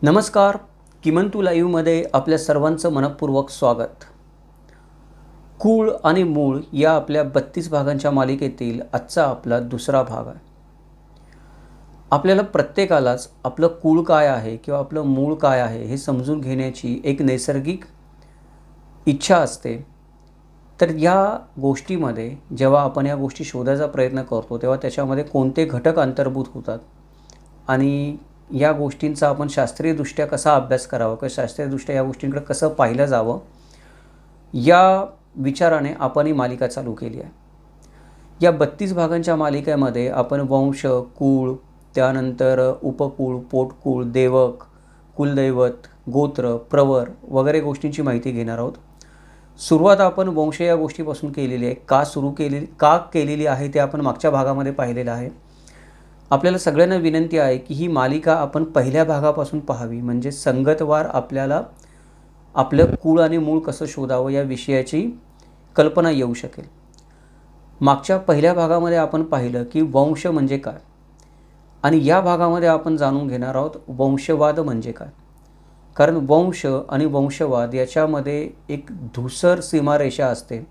नमस्कार. किमंतू लाईव्हमध्ये आपल्या सर्वांचं मनपूर्वक स्वागत. कुळ आणि मूळ या आपल्या 32 भागांच्या मालिकेतील आजचा आपला दुसरा भाग आहे. आपल्याला प्रत्येकालाच आपलं कुळ काय आहे किंवा आपलं मूळ काय आहे हे समजून घेण्याची एक नैसर्गिक इच्छा असते. तर या गोष्टीमध्ये जेव्हा आपण या गोष्टी शोधायचा प्रयत्न करतो तेव्हा त्याच्यामध्ये कोणते घटक अंतर्भूत होतात आणि या गोष्टींचा आपण शास्त्रीयदृष्ट्या कसा अभ्यास करावा किंवा शास्त्रीयदृष्ट्या या गोष्टींकडे कसं पाहिलं जावं या विचाराने आपण ही मालिका चालू केली आहे. या 32 भागांच्या मालिकेमध्ये आपण वंश, कुळ, त्यानंतर उपकुळ, पोटकुळ, देवक, कुलदैवत, गोत्र, प्रवर वगैरे गोष्टींची माहिती घेणार आहोत. सुरुवात आपण वंश या गोष्टीपासून केलेली आहे. का केलेली आहे ते आपण मागच्या भागामध्ये पाहिलेलं आहे. आपल्याला सगळ्यांना विनंती आहे की ही मालिका आपण पहिल्या भागापासून पाहावी, म्हणजे संगतवार आपल्याला आपलं कुळ आणि मूळ कसं शोधावं या विषयाची कल्पना येऊ शकेल. मागच्या पहिल्या भागामध्ये आपण पाहिलं की वंश म्हणजे काय आणि या भागामध्ये आपण जाणून घेणार आहोत वंशवाद म्हणजे काय. कारण वंश आणि वंशवाद याच्यामध्ये एक धूसर सीमारेषा असते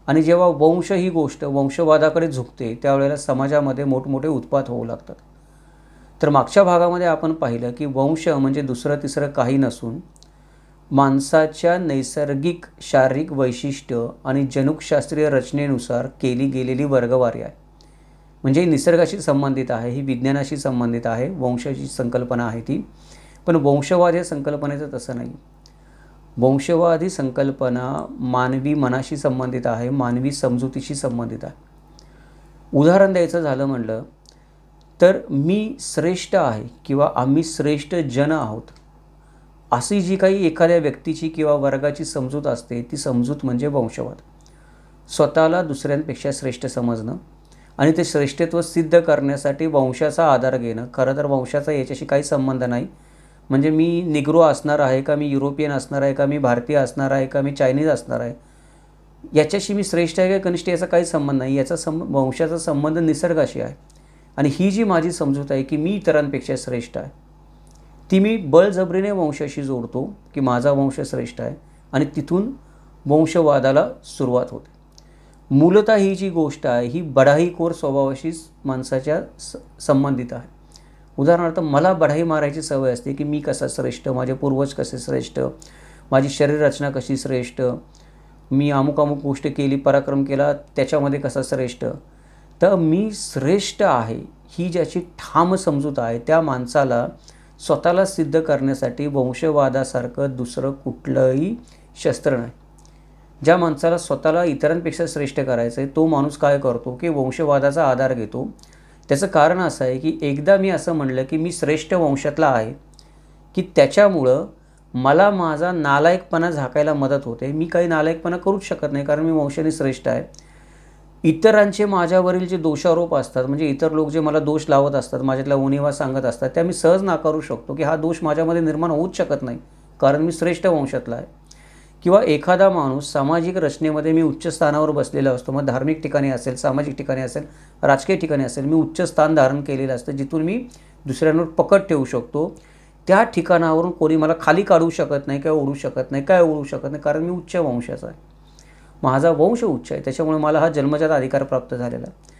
आणि जेव्हा वंश ही गोष्ट वंशवादाकडे झुकते त्यावेळेला समाजामध्ये मोठमोठे उत्पात होऊ लागतात. तर मागच्या भागामध्ये आपण पाहिलं की वंश म्हणजे दुसरं तिसरं काही नसून माणसाच्या नैसर्गिक शारीरिक वैशिष्ट्य आणि जनुकशास्त्रीय रचनेनुसार केली गेलेली वर्गवारी आहे. म्हणजे निसर्गाशी संबंधित आहे, ही विज्ञानाशी संबंधित आहे, वंशाची संकल्पना आहे ती. पण वंशवाद या संकल्पनेचं तसं नाही. वंशवाद ही संकल्पना मानवी मनाशी संबंधित आहे, मानवी समजुतीशी संबंधित आहे. उदाहरण द्यायचं झालं म्हटलं तर मी श्रेष्ठ आहे किंवा आम्ही श्रेष्ठ जन आहोत अशी जी काही एखाद्या व्यक्तीची किंवा वर्गाची समजूत असते ती समजूत म्हणजे वंशवाद. स्वतःला दुसऱ्यांपेक्षा श्रेष्ठ समजणं आणि ते श्रेष्ठत्व सिद्ध करण्यासाठी वंशाचा आधार घेणं. खरं तर वंशाचा याच्याशी काही संबंध नाही. म्हणजे मी निग्रो असणार आहे का, मी युरोपियन असणार आहे का, मी भारतीय असणार आहे का, मी चायनीज असणार आहे, याच्याशी मी श्रेष्ठ आहे का कनिष्ठ याचा काही संबंध नाही. याचा वंशाचा संबंध निसर्गाशी आहे. आणि ही जी माझी समजूत आहे की मी इतरांपेक्षा श्रेष्ठ आहे ती मी बळजबरीने वंशाशी जोडतो की माझा वंश श्रेष्ठ आहे आणि तिथून वंशवादाला सुरुवात होते. मूलतः ही जी गोष्ट आहे ही बढाईखोर स्वभावाशी माणसाच्या संबंधित आहे. उदाहरणार्थ मला बढाई मारायची सवय असते की मी कसा श्रेष्ठ, माझे पूर्वज कसे श्रेष्ठ, माझी शरीर रचना कशी श्रेष्ठ, मी अमुक गोष्ट केली, पराक्रम केला त्याच्यामध्ये कसा श्रेष्ठ. तर मी श्रेष्ठ आहे ही ज्याची ठाम समजूत आहे त्या माणसाला स्वतःला सिद्ध करण्यासाठी वंशवादासारखं दुसरं कुठलंही शस्त्र नाही. ज्या माणसाला स्वतःला इतरांपेक्षा श्रेष्ठ करायचं आहे तो माणूस काय करतो की वंशवादाचा आधार घेतो. त्याचं कारण असं आहे की एकदा मी असं म्हणलं की मी श्रेष्ठ वंशातला आहे की त्याच्यामुळं मला माझा नालायकपणा झाकायला मदत होते. मी काही नालायकपणा करूच शकत नाही कारण मी वंशाने श्रेष्ठ आहे. इतरांचे माझ्यावरील जे दोषारोप असतात म्हणजे इतर लोक जे मला दोष लावत असतात, माझ्यातल्या उणिवा सांगत असतात, त्या मी सहज नाकारू शकतो की हा दोष माझ्यामध्ये निर्माण होऊच शकत नाही कारण मी श्रेष्ठ वंशातला आहे. किंवा एखादा माणूस सामाजिक रचनेमध्ये मी उच्च स्थानावर बसलेला असतो, मग धार्मिक ठिकाणी असेल, सामाजिक ठिकाणी असेल, राजकीय ठिकाणी असेल, मी उच्च स्थान धारण केलेलं असतं जिथून मी दुसऱ्यांवर पकड ठेवू शकतो. त्या ठिकाणावरून कोणी मला खाली काढू शकत नाही किंवा ओढू शकत नाही. काय ओढू शकत नाही कारण मी उच्च वंशाचा आहे, माझा वंश उच्च आहे, त्याच्यामुळे मला हा जन्मजात अधिकार प्राप्त झालेला आहे.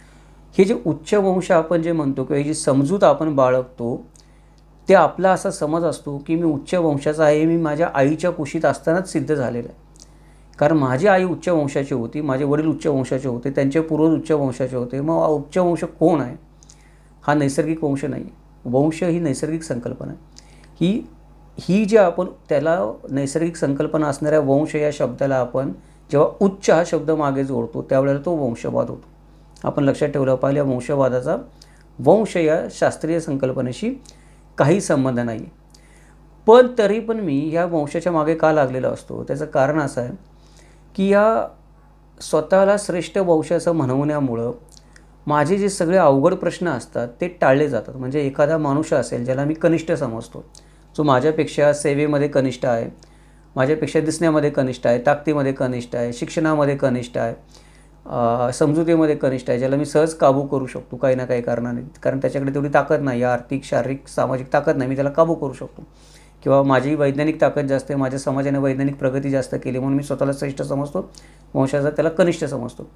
हे जे उच्च वंश आपण जे म्हणतो किंवा ही जी समजूत आपण बाळगतो ते आपला असा समज असतो की मी उच्च वंशाचा आहे, मी माझ्या आईच्या कुशीत असतानाच सिद्ध झालेलं आहे. कारण माझी आई उच्च वंशाची होती, माझे वडील उच्च वंशाचे होते, त्यांचे पूर्वज उच्च वंशाचे होते. मग उच्च वंश कोण आहे? हा नैसर्गिक वंश नाही. वंश ही नैसर्गिक संकल्पना आहे. ही जी आपण त्याला नैसर्गिक संकल्पना असणाऱ्या वंश या शब्दाला आपण जेव्हा उच्च हा शब्द मागे जोडतो त्यावेळेला तो वंशवाद होतो. आपण लक्षात ठेवलं पाहिजे वंशवादाचा वंश या शास्त्रीय संकल्पनेशी काही संबंध नाही. पण तरी पण मी या वंशाच्या मागे का लागलेला असतो त्याचं कारण असं आहे की या स्वतःला श्रेष्ठ वंशाचं म्हणवण्यामुळं माझे जे सगळे अवघड प्रश्न असतात ते टाळले जातात. म्हणजे एखादा मनुष्य असेल ज्याला मी कनिष्ठ समजतो, जो माझ्यापेक्षा सेवेमध्ये कनिष्ठ आहे, माझ्यापेक्षा दिसण्यामध्ये कनिष्ठ आहे, ताकदीमध्ये कनिष्ठ आहे, शिक्षणामध्ये कनिष्ठ आहे, समजुतीमध्ये कनिष्ठ आहे, ज्याला मी सहज काबू करू शकतो काही ना काही कारणाने, कारण त्याच्याकडे तेवढी ताकद नाही, आर्थिक, शारीरिक, सामाजिक ताकद नाही, मी त्याला काबू करू शकतो. किंवा माझी वैज्ञानिक ताकद जास्त आहे, माझ्या समाजाने वैज्ञानिक प्रगती जास्त केली म्हणून मी स्वतःला श्रेष्ठ समजतो, वंशाचा त्याला कनिष्ठ समजतो.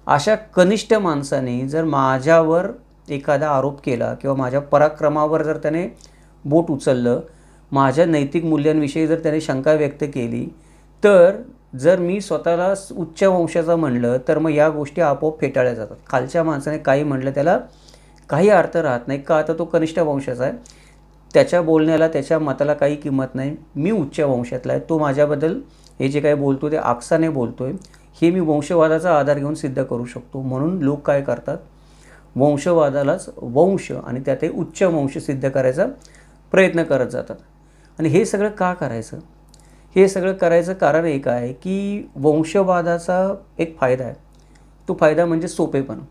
अशा कनिष्ठ माणसाने जर माझ्यावर एखादा आरोप केला किंवा माझ्या पराक्रमावर जर त्याने बोट उचललं, माझ्या नैतिक मूल्यांविषयी जर त्याने शंका व्यक्त केली, तर जर मी स्वतःला उच्च वंशाचा म्हणलं तर मग या गोष्टी आपोआप फेटाळल्या जातात. खालच्या माणसाने काही म्हणलं त्याला काही अर्थ राहत नाही, का आता तो कनिष्ठ वंशाचा आहे, त्याच्या बोलण्याला, त्याच्या मताला काही किंमत नाही. मी उच्च वंशातला आहे, तो माझ्याबद्दल हे जे काही बोलतो ते आकसाने बोलतो आहे, हे मी वंशवादाचा आधार घेऊन सिद्ध करू शकतो. म्हणून लोक काय करतात, वंशवादालाच वंश आणि त्यात उच्च वंश सिद्ध करायचा प्रयत्न करत जातात. आणि हे सगळं का करायचं? हे सगळं करायचं कारण एक आहे की वंशवादाचा एक फायदा आहे. तो फायदा म्हणजे सोपेपणा.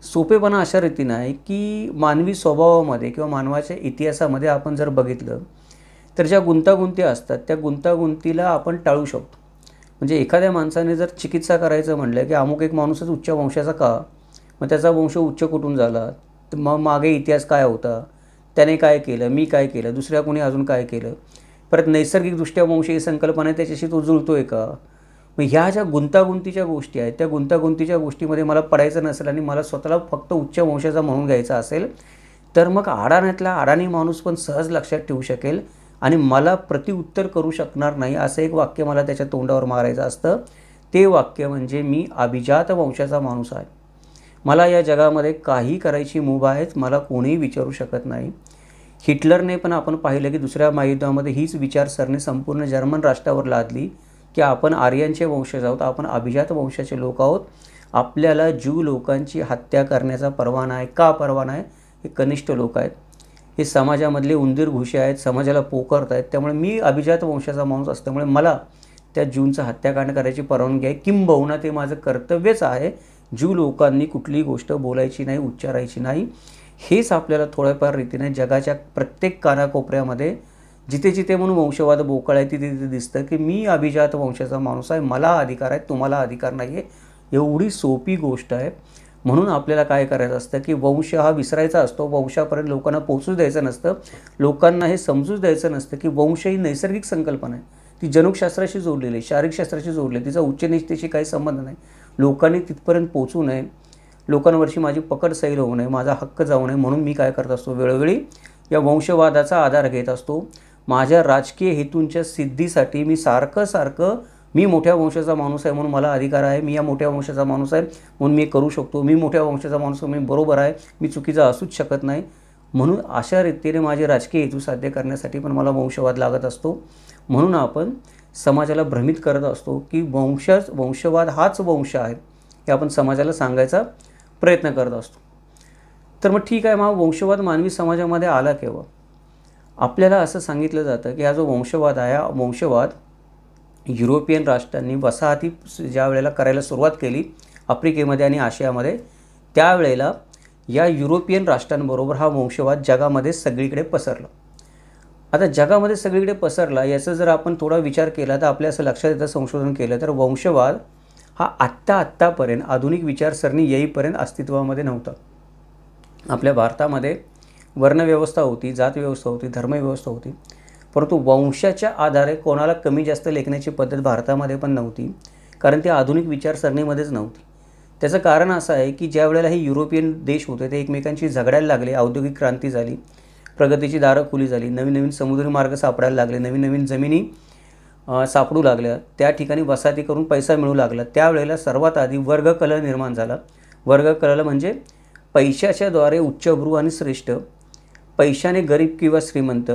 सोपेपणा अशा रीतीनं आहे की मानवी स्वभावामध्ये किंवा मानवाच्या इतिहासामध्ये आपण जर बघितलं तर ज्या गुंतागुंती असतात त्या गुंतागुंतीला आपण टाळू शकतो. म्हणजे एखाद्या माणसाने जर चिकित्सा करायचं म्हटलं की अमुक एक माणूसच उच्च वंशाचा का, मग त्याचा वंश उच्च कुठून झाला, तर मग मागे इतिहास काय होता, त्याने काय केलं, मी काय केलं, दुसऱ्या कोणी अजून काय केलं, परत नैसर्गिकदृष्ट्या वंश ही संकल्पना आहे त्याच्याशी तो जुळतो आहे का. मग ह्या ज्या गुंतागुंतीच्या गोष्टी आहेत त्या गुंतागुंतीच्या गोष्टीमध्ये मला पडायचं नसेल आणि मला स्वतःला फक्त उच्च वंशाचा म्हणून घ्यायचा असेल तर मग अडाण्यातला अडाणी माणूस पण सहज लक्षात ठेवू शकेल आणि मला प्रतिउत्तर करू शकणार नाही असं एक वाक्य मला त्याच्या तोंडावर मारायचं असतं. ते वाक्य म्हणजे मी अभिजात वंशाचा माणूस आहे, मला या जगामध्ये काही करायची मुभा आहे, मला कोणीही विचारू शकत नाही. हिटलरने पण आपण पाहिलं की दुसऱ्या महायुद्धामध्ये हीच विचारसरणी संपूर्ण जर्मन राष्ट्रावर लादली की आपण आर्यांचे वंशज आहोत, आपण अभिजात वंशाचे लोक आहोत, आपल्याला ज्यू लोकांची हत्या करण्याचा परवाना आहे. का परवाना आहे? हे कनिष्ठ लोक आहेत, हे समाजामधले उंदीर घुशी आहेत, समाजाला पोखरत आहेत, त्यामुळे मी अभिजात वंशाचा माणूस असल्यामुळे मला त्या ज्यूंचं हत्याकांड करायची परवानगी आहे, किंबहुना ते माझं कर्तव्यच आहे. ज्यू लोकांनी कुठलीही गोष्ट बोलायची नाही, उच्चारायची नाही. हेच आपल्याला थोड्याफार रीतीने जगाच्या प्रत्येक कानाकोपऱ्यामध्ये जिथे जिथे म्हणून वंशवाद बोकळ आहे तिथे तिथे दिसतं की मी अभिजात वंशाचा माणूस आहे, मला अधिकार आहे, तुम्हाला अधिकार नाही आहे. एवढी सोपी गोष्ट आहे. म्हणून आपल्याला काय करायचं असतं की वंश हा विसरायचा असतो, वंशापर्यंत लोकांना पोहोचू द्यायचं नसतं, लोकांना हे समजूच द्यायचं नसतं की वंश ही नैसर्गिक संकल्पना आहे, ती जनुकशास्त्राशी जोडलेली आहे, शारीरिकशास्त्राशी जोडली आहे, तिचा उच्च-नीचतेशी काही संबंध नाही. लोकांनी तिथपर्यंत पोहोचू नये, लोकांवरची माझी पकड सैल होऊ नये, माझा हक्क जाऊ नये, म्हणून मी काय करत असतो, वेळोवेळी या वंशवादाचा आधार घेत असतो. माझ्या राजकीय हेतूंच्या सिद्धीसाठी मी सारखं मी मोठ्या वंशाचा माणूस आहे म्हणून मला अधिकार आहे, मी या मोठ्या वंशाचा माणूस आहे म्हणून मी करू शकतो, मी मोठ्या वंशाचा माणूस मी बरोबर आहे, मी चुकीचा असूच शकत नाही, म्हणून अशा रीतीने माझे राजकीय हेतू साध्य करण्यासाठी पण मला वंशवाद लागत असतो. म्हणून आपण समाजाला भ्रमित करत असतो की वंशवाद हाच वंश आहे, हे आपण समाजाला सांगायचा प्रयत्न करत असतो. तर मग ठीक आहे, मग वंशवाद मानवी समाजामध्ये आला केव्हा? आपल्याला असं सांगितलं जातं की हा जो वंशवाद आहे, हा वंशवाद युरोपियन राष्ट्रांनी वसाहती ज्या वेळेला करायला सुरुवात केली आफ्रिकेमध्ये आणि आशियामध्ये, त्यावेळेला या युरोपियन राष्ट्रांबरोबर हा वंशवाद जगामध्ये सगळीकडे पसरला. आता जगामध्ये सगळीकडे पसरला याचा जर आपण थोडा विचार केला तर आपल्या असं लक्षात येतं, संशोधन केलं तर वंशवाद हा आत्तापर्यंत आधुनिक विचारसरणी येईपर्यंत अस्तित्वामध्ये नव्हता. आपल्या भारतामध्ये वर्णव्यवस्था होती, जातव्यवस्था होती, धर्मव्यवस्था होती, परंतु वंशाच्या आधारे कोणाला कमी जास्त लेखण्याची पद्धत भारतामध्ये पण नव्हती, कारण ती आधुनिक विचारसरणीमध्येच नव्हती. त्याचं कारण असं आहे की ज्या वेळेला हे युरोपियन देश होते ते एकमेकांशी झगडायला लागले, औद्योगिक क्रांती झाली, प्रगतीची दारं खुली झाली, नवीन नवीन समुद्री मार्ग सापडायला लागले, नवीन नवीन जमिनी सापडू लागल्या, त्या ठिकाणी वसाहती करून पैसा मिळू लागला. त्यावेळेला सर्वात आधी वर्गकलह निर्माण झाला. वर्गकलह म्हणजे पैशाच्याद्वारे उच्चभ्रू आणि श्रेष्ठ, पैशाने गरीब किंवा श्रीमंत,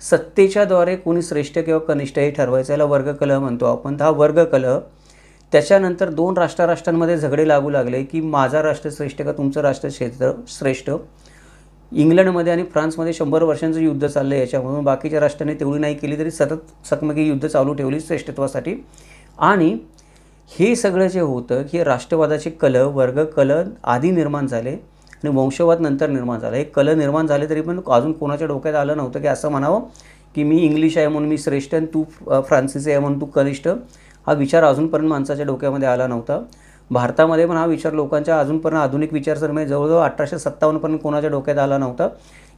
सत्तेच्याद्वारे कोणी श्रेष्ठ किंवा कनिष्ठ हे ठरवायचं, याला वर्गकलह म्हणतो आपण. हा वर्गकलह त्याच्यानंतर दोन राष्ट्रांमध्ये झगडे लागू लागले की माझा राष्ट्र श्रेष्ठ का तुमचं राष्ट्र श्रेष्ठ. इंग्लंडमध्ये आणि फ्रान्समध्ये 100 वर्षांचं युद्ध चाललं याच्यामधून. बाकीच्या राष्ट्रांनी तेवढी नाही केली तरी सतत चकमकी युद्ध चालू ठेवली श्रेष्ठत्वासाठी. आणि हे सगळं जे होतं की राष्ट्रवादाचे कलह, वर्गकलह आधी निर्माण झाले आणि वंशवाद नंतर निर्माण झाला. हे कलह निर्माण झाले तरी पण अजून कोणाच्या डोक्यात आलं नव्हतं की असं म्हणावं की मी इंग्लिश आहे म्हणून मी श्रेष्ठ आणि तू फ्रान्सिसी आहे म्हणून तू कनिष्ठ. हा विचार अजूनपर्यंत माणसाच्या डोक्यामध्ये आला नव्हता. भारतामध्ये पण हा विचार लोकांच्या अजूनपर्यंत आधुनिक विचारसरणीमध्ये जवळजवळ 1857पर्यंत कोणाच्या डोक्यात आला नव्हता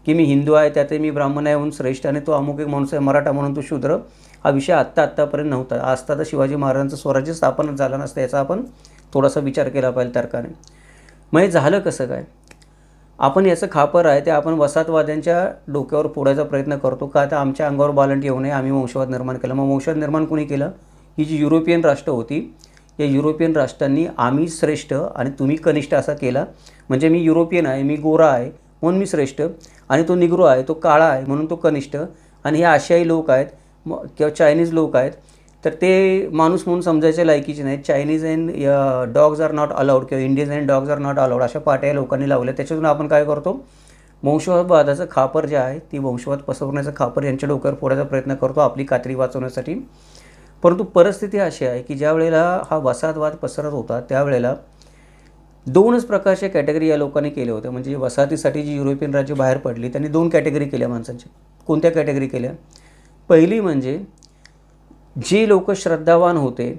की मी हिंदू आहे त्यातही मी ब्राह्मण आहे म्हणून श्रेष्ठ आणि तो अमुक एक माणूस आहे मराठा म्हणून तो शूद्र. हा विषय आत्तापर्यंत नव्हता. असता तर शिवाजी महाराजांचं स्वराज्य स्थापन झालं नसतं याचा आपण थोडासा विचार केला पाहिजे तर्काने. मग हे झालं कसं काय? आपण याचं खापर आहे ते आपण वसाहतवाद्यांच्या डोक्यावर फोडायचा प्रयत्न करतो का तर आमच्या अंगावर बालंट येऊ नये आम्ही वंशवाद निर्माण केला. मग वंशवाद निर्माण कोणी केलं? ही जी युरोपियन राष्ट्र होती या युरोपियन राष्ट्रांनी आम्ही श्रेष्ठ आणि तुम्ही कनिष्ठ असा केला. म्हणजे मी युरोपियन आहे, मी गोरा आहे म्हणून मी श्रेष्ठ आणि तो निग्रो आहे, तो काळा आहे म्हणून तो कनिष्ठ आणि हे आशियाई लोक आहेत किंवा चायनीज लोक आहेत तर ते माणूस म्हणून समजायच्या लायकीचे नाहीत. Chinese and dogs are not allowed किंवा Indians and dogs are not allowed अशा पाट्या लोकांनी लावल्या. त्याच्यातून आपण काय करतो? वंशवादाचं खापर जे आहे ती वंशवाद पसरवण्याचं खापर यांच्या डोक्यावर फोडायचा प्रयत्न करतो आपली कात्री वाचवण्यासाठी. परंतु परिस्थिती अशी आहे की ज्या वेळेला हा वसाहतवाद पसरत होता त्यावेळेला दोनच प्रकारच्या कॅटेगरी या लोकांनी केल्या होत्या. म्हणजे वसाहतीसाठी जी युरोपियन राज्य बाहेर पडली त्यांनी दोन कॅटेगरी केल्या माणसांची. कोणत्या कॅटेगरी केल्या? पहिली म्हणजे जे लोक श्रद्धावान होते,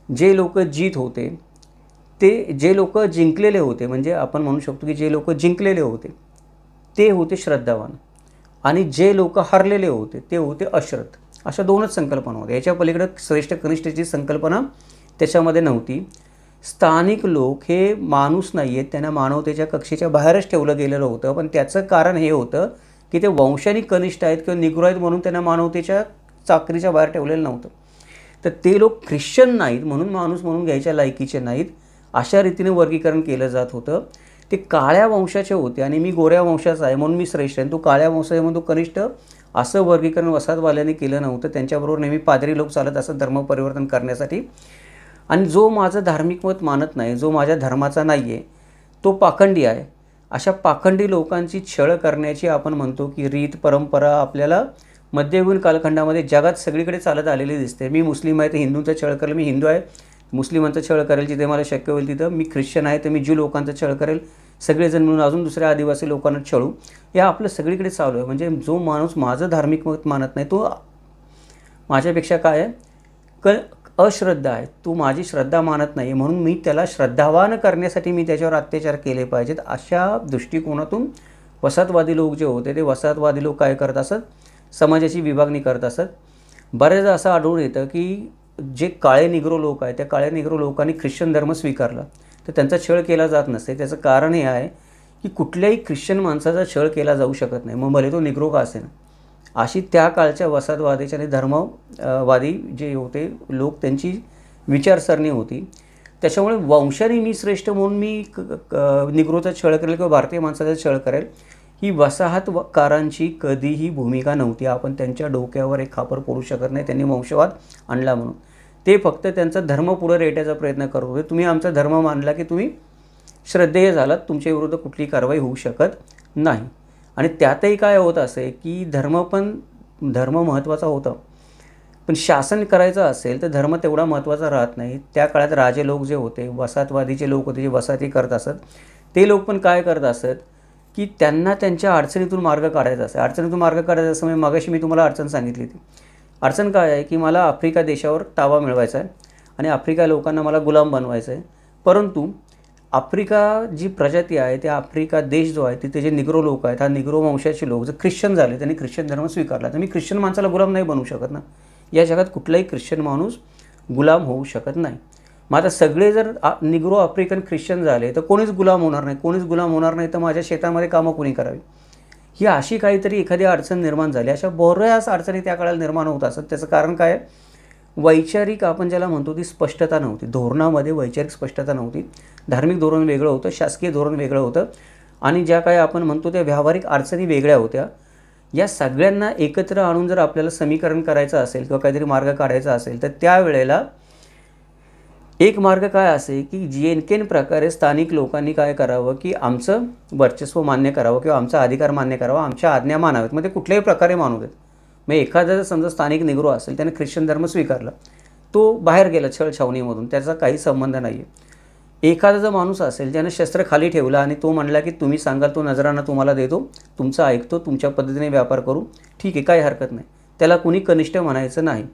जे लोक जीत होते, ते जे लोक जिंकलेले होते म्हणजे आपण म्हणू शकतो की जे लोक जिंकलेले होते ते होते श्रद्धावान आणि जे लोक हरलेले होते ते होते अश्रद्ध. अशा दोनच संकल्पना होत्या. याच्या पलीकडे श्रेष्ठ कनिष्ठची संकल्पना त्याच्यामध्ये नव्हती. स्थानिक लोक हे माणूस नाही आहेत, त्यांना मानवतेच्या कक्षेच्या बाहेरच ठेवलं गेलेलं होतं. पण त्याचं कारण हे होतं की ते वंशाने कनिष्ठ आहेत किंवा निग्रो आहेत म्हणून त्यांना मानवतेच्या चाकरीच्या बाहेर ठेवलेलं नव्हतं. तर ते लोक ख्रिश्चन नाहीत म्हणून माणूस म्हणून घ्यायच्या लायकीचे नाहीत अशा रीतीने वर्गीकरण केलं जात होतं. ते काळ्या वंशाचे होते आणि मी गोऱ्या वंशाचा आहे म्हणून मी श्रेष्ठ आहे, तू काळ्या वंशाचा आहे म्हणून तू कनिष्ठ असं वर्गीकरण वसाहतवाल्यांनी केलं नव्हतं. त्यांच्याबरोबर नेहमी पादरी लोक चालत असं धर्म परिवर्तन करण्यासाठी. आणि जो माझं धार्मिक मत मानत नाही, जो माझ्या धर्माचा नाही आहे तो पाखंडी आहे. अशा पाखंडी लोकांची छळ करण्याची आपण म्हणतो की रीत परंपरा आपल्याला मध्ययुगीन कालखंडामध्ये जगात सगळीकडे चालत आलेली दिसते. मी मुस्लिम आहे तर हिंदूंचा छळ करेल, मी हिंदू आहे मुस्लिमांचा छळ करेल जिथे मला शक्य होईल तिथं, मी ख्रिश्चन आहे तर मी ज्यू लोकांचा छळ करेल, सगळेजण मिळून अजून दुसऱ्या आदिवासी लोकांना छळू. या आपलं सगळीकडे चालू आहे. म्हणजे जो माणूस माझं धार्मिक मत मानत नाही तो माझ्यापेक्षा काय आहे अश्रद्धा आहे. तू माझी श्रद्धा मानत नाही म्हणून मी त्याला श्रद्धावान करण्यासाठी मी त्याच्यावर अत्याचार केले पाहिजेत. अशा दृष्टिकोनातून वसाहतवादी लोक जे होते ते वसाहतवादी लोक काय करत असत? समाजाची विभागणी करत असत. बरेचदा असं आढळून येतं की जे काळे निग्रो लोक आहेत त्या काळ्या निग्रो लोकांनी ख्रिश्चन धर्म स्वीकारला तर त्यांचा छळ केला जात नसते. त्याचं कारण हे आहे की कुठल्याही ख्रिश्चन माणसाचा छळ केला जाऊ शकत नाही मग भले तो निग्रो का असेना. अशी त्या काळच्या वसाहतवादीच्या आणि धर्मवादी जे होते लोक त्यांची विचारसरणी होती. त्याच्यामुळे वंशाने मी श्रेष्ठ म्हणून मी निग्रोचा छळ करेल किंवा भारतीय माणसाचा छळ करेल ही वसाहतकारांची कधीही भूमिका नव्हती. आपण त्यांच्या डोक्यावर एक खापर पडू शकत नाही. त्यांनी वंशवाद आणला म्हणून ते फक्त त्यांचा धर्म पुढे रेटायचा प्रयत्न करत होते. तुम्ही आमचा धर्म मानला की तुम्ही श्रद्धेय झालात, तुमच्या विरुद्ध कुठली कारवाई होऊ शकत नाही. आणि त्यातही काय होत असे की धर्म महत्त्वाचा होता पण शासन करायचं असेल तर धर्म तेवढा महत्त्वाचा राहत नाही. त्या काळात राजे लोक जे होते वसाहतवादीचे लोक होते जे वसाहती करत असत ते लोक पण काय करत असत की त्यांना त्यांच्या अडचणीतून मार्ग काढायचा असेल. अडचणीतून मार्ग काढायचा असं म्हणजे मागाशी मी तुम्हाला अडचण सांगितली होती. अडचण काय आहे की मला आफ्रिका देशावर ताबा मिळवायचा आहे आणि आफ्रिका लोकांना मला गुलाम बनवायचं आहे. परंतु आफ्रिका जी प्रजाती आहे त्या आफ्रिका देश जो आहे तिथे जे निग्रो लोक आहेत हा निग्रो वंशाचे लोक जर ख्रिश्चन झाले त्यांनी ख्रिश्चन धर्म स्वीकारला तर मी ख्रिश्चन माणसाला गुलाम नाही बनवू शकत ना. या जगात कुठलाही ख्रिश्चन माणूस गुलाम होऊ शकत नाही. मग आता सगळे जर निग्रो आफ्रिकन ख्रिश्चन झाले तर कोणीच गुलाम होणार नाही. कोणीच गुलाम होणार नाही तर माझ्या शेतामध्ये कामं कोणी करावी. ही अशी काहीतरी एखादी अडचण निर्माण झाली. अशा बऱ्याच अडचणी त्या काळाला निर्माण होत असत. त्याचं कारण काय आहे? वैचारिक आपण ज्याला म्हणतो ती स्पष्टता नव्हती. धोरणामध्ये वैचारिक स्पष्टता नव्हती. धार्मिक धोरण वेगळं होतं, शासकीय धोरण वेगळं होतं आणि ज्या काही आपण म्हणतो त्या व्यावहारिक अडचणी वेगळ्या होत्या. या सगळ्यांना एकत्र आणून जर आपल्याला समीकरण करायचं असेल किंवा काहीतरी मार्ग काढायचा असेल तर त्यावेळेला एक मार्ग काय असे की जेनकेन प्रकारे स्थानिक लोकांनी काय करावं की आमचं वर्चस्व मान्य करावं किंवा आमचा अधिकार मान्य करावा, आमच्या आज्ञा मानाव्यात. मग ते कुठल्याही प्रकारे मानू देत. मग एखादा जर समजा स्थानिक निग्रो असेल त्याने ख्रिश्चन धर्म स्वीकारला, तो बाहेर गेला छळ छावणीमधून, त्याचा काही संबंध नाही आहे. एखादा जर माणूस असेल ज्याने शस्त्र खाली ठेवलं आणि तो म्हणला की तुम्ही सांगाल तो नजराना तुम्हाला देतो, तुमचं ऐकतो, तुमच्या पद्धतीने व्यापार करू, ठीक आहे काही हरकत नाही. त्याला कुणी कनिष्ठ म्हणायचं नाही.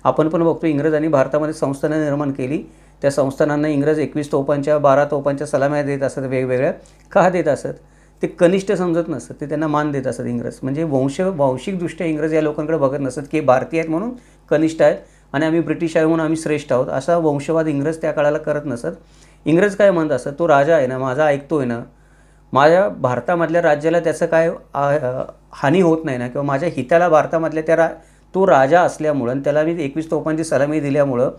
आपण पण बघतो इंग्रजांनी भारतामध्ये संस्थानं निर्माण केली त्या संस्थानांना इंग्रज 21 तोफांच्या 12 तोफांच्या सलाम्या देत असत वेगवेगळ्या. का देत असत? ते कनिष्ठ समजत नसत, ते त्यांना मान देत असत इंग्रज. म्हणजे वांशिकदृष्ट्या इंग्रज या लोकांकडे बघत नसत की भारतीय आहेत म्हणून कनिष्ठ आहेत आणि आम्ही ब्रिटिश आहे म्हणून आम्ही श्रेष्ठ आहोत, असा वंशवाद इंग्रज त्या काळाला करत नसत. इंग्रज काय म्हणत असत, तो राजा आहे ना, माझा ऐकतोय ना, माझ्या भारतामधल्या राज्याला त्याचं काय हानी होत नाही ना, किंवा माझ्या हिताला भारतामधल्या तो राजा असल्यामुळं आणि त्याला मी 21 तोफांची सलामी दिल्यामुळं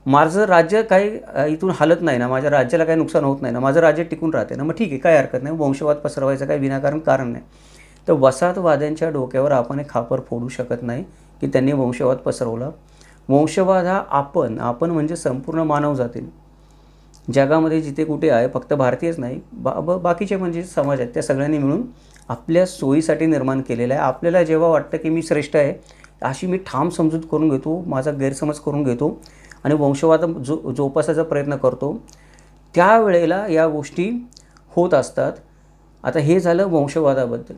माझं राज्य काही इथून हलत नाही ना, माझ्या राज्याला काही नुकसान होत नाही ना, माझं राज्य टिकून राहते ना, मग ठीक आहे, काय हरकत नाही, वंशवाद पसरवायचं काही विनाकारण कारण नाही. तर वसाहतवाद्यांच्या डोक्यावर आपण एक खापर फोडू शकत नाही की त्यांनी वंशवाद पसरवला. वंशवाद हा आपण म्हणजे संपूर्ण मानवजातीने जगामध्ये जिथे कुठे आहे, फक्त भारतीयच नाही, बाकीचे म्हणजे समाज आहेत, त्या सगळ्यांनी मिळून आपल्या सोयीसाठी निर्माण केलेलं आहे. आपल्याला जेव्हा वाटतं की मी श्रेष्ठ आहे अशी मी ठाम समजूत करून घेतो, माझा गैरसमज करून घेतो आणि वंशवाद जोपासायचा प्रयत्न करतो, त्यावेळेला या गोष्टी होत असतात. आता हे झालं वंशवादाबद्दल.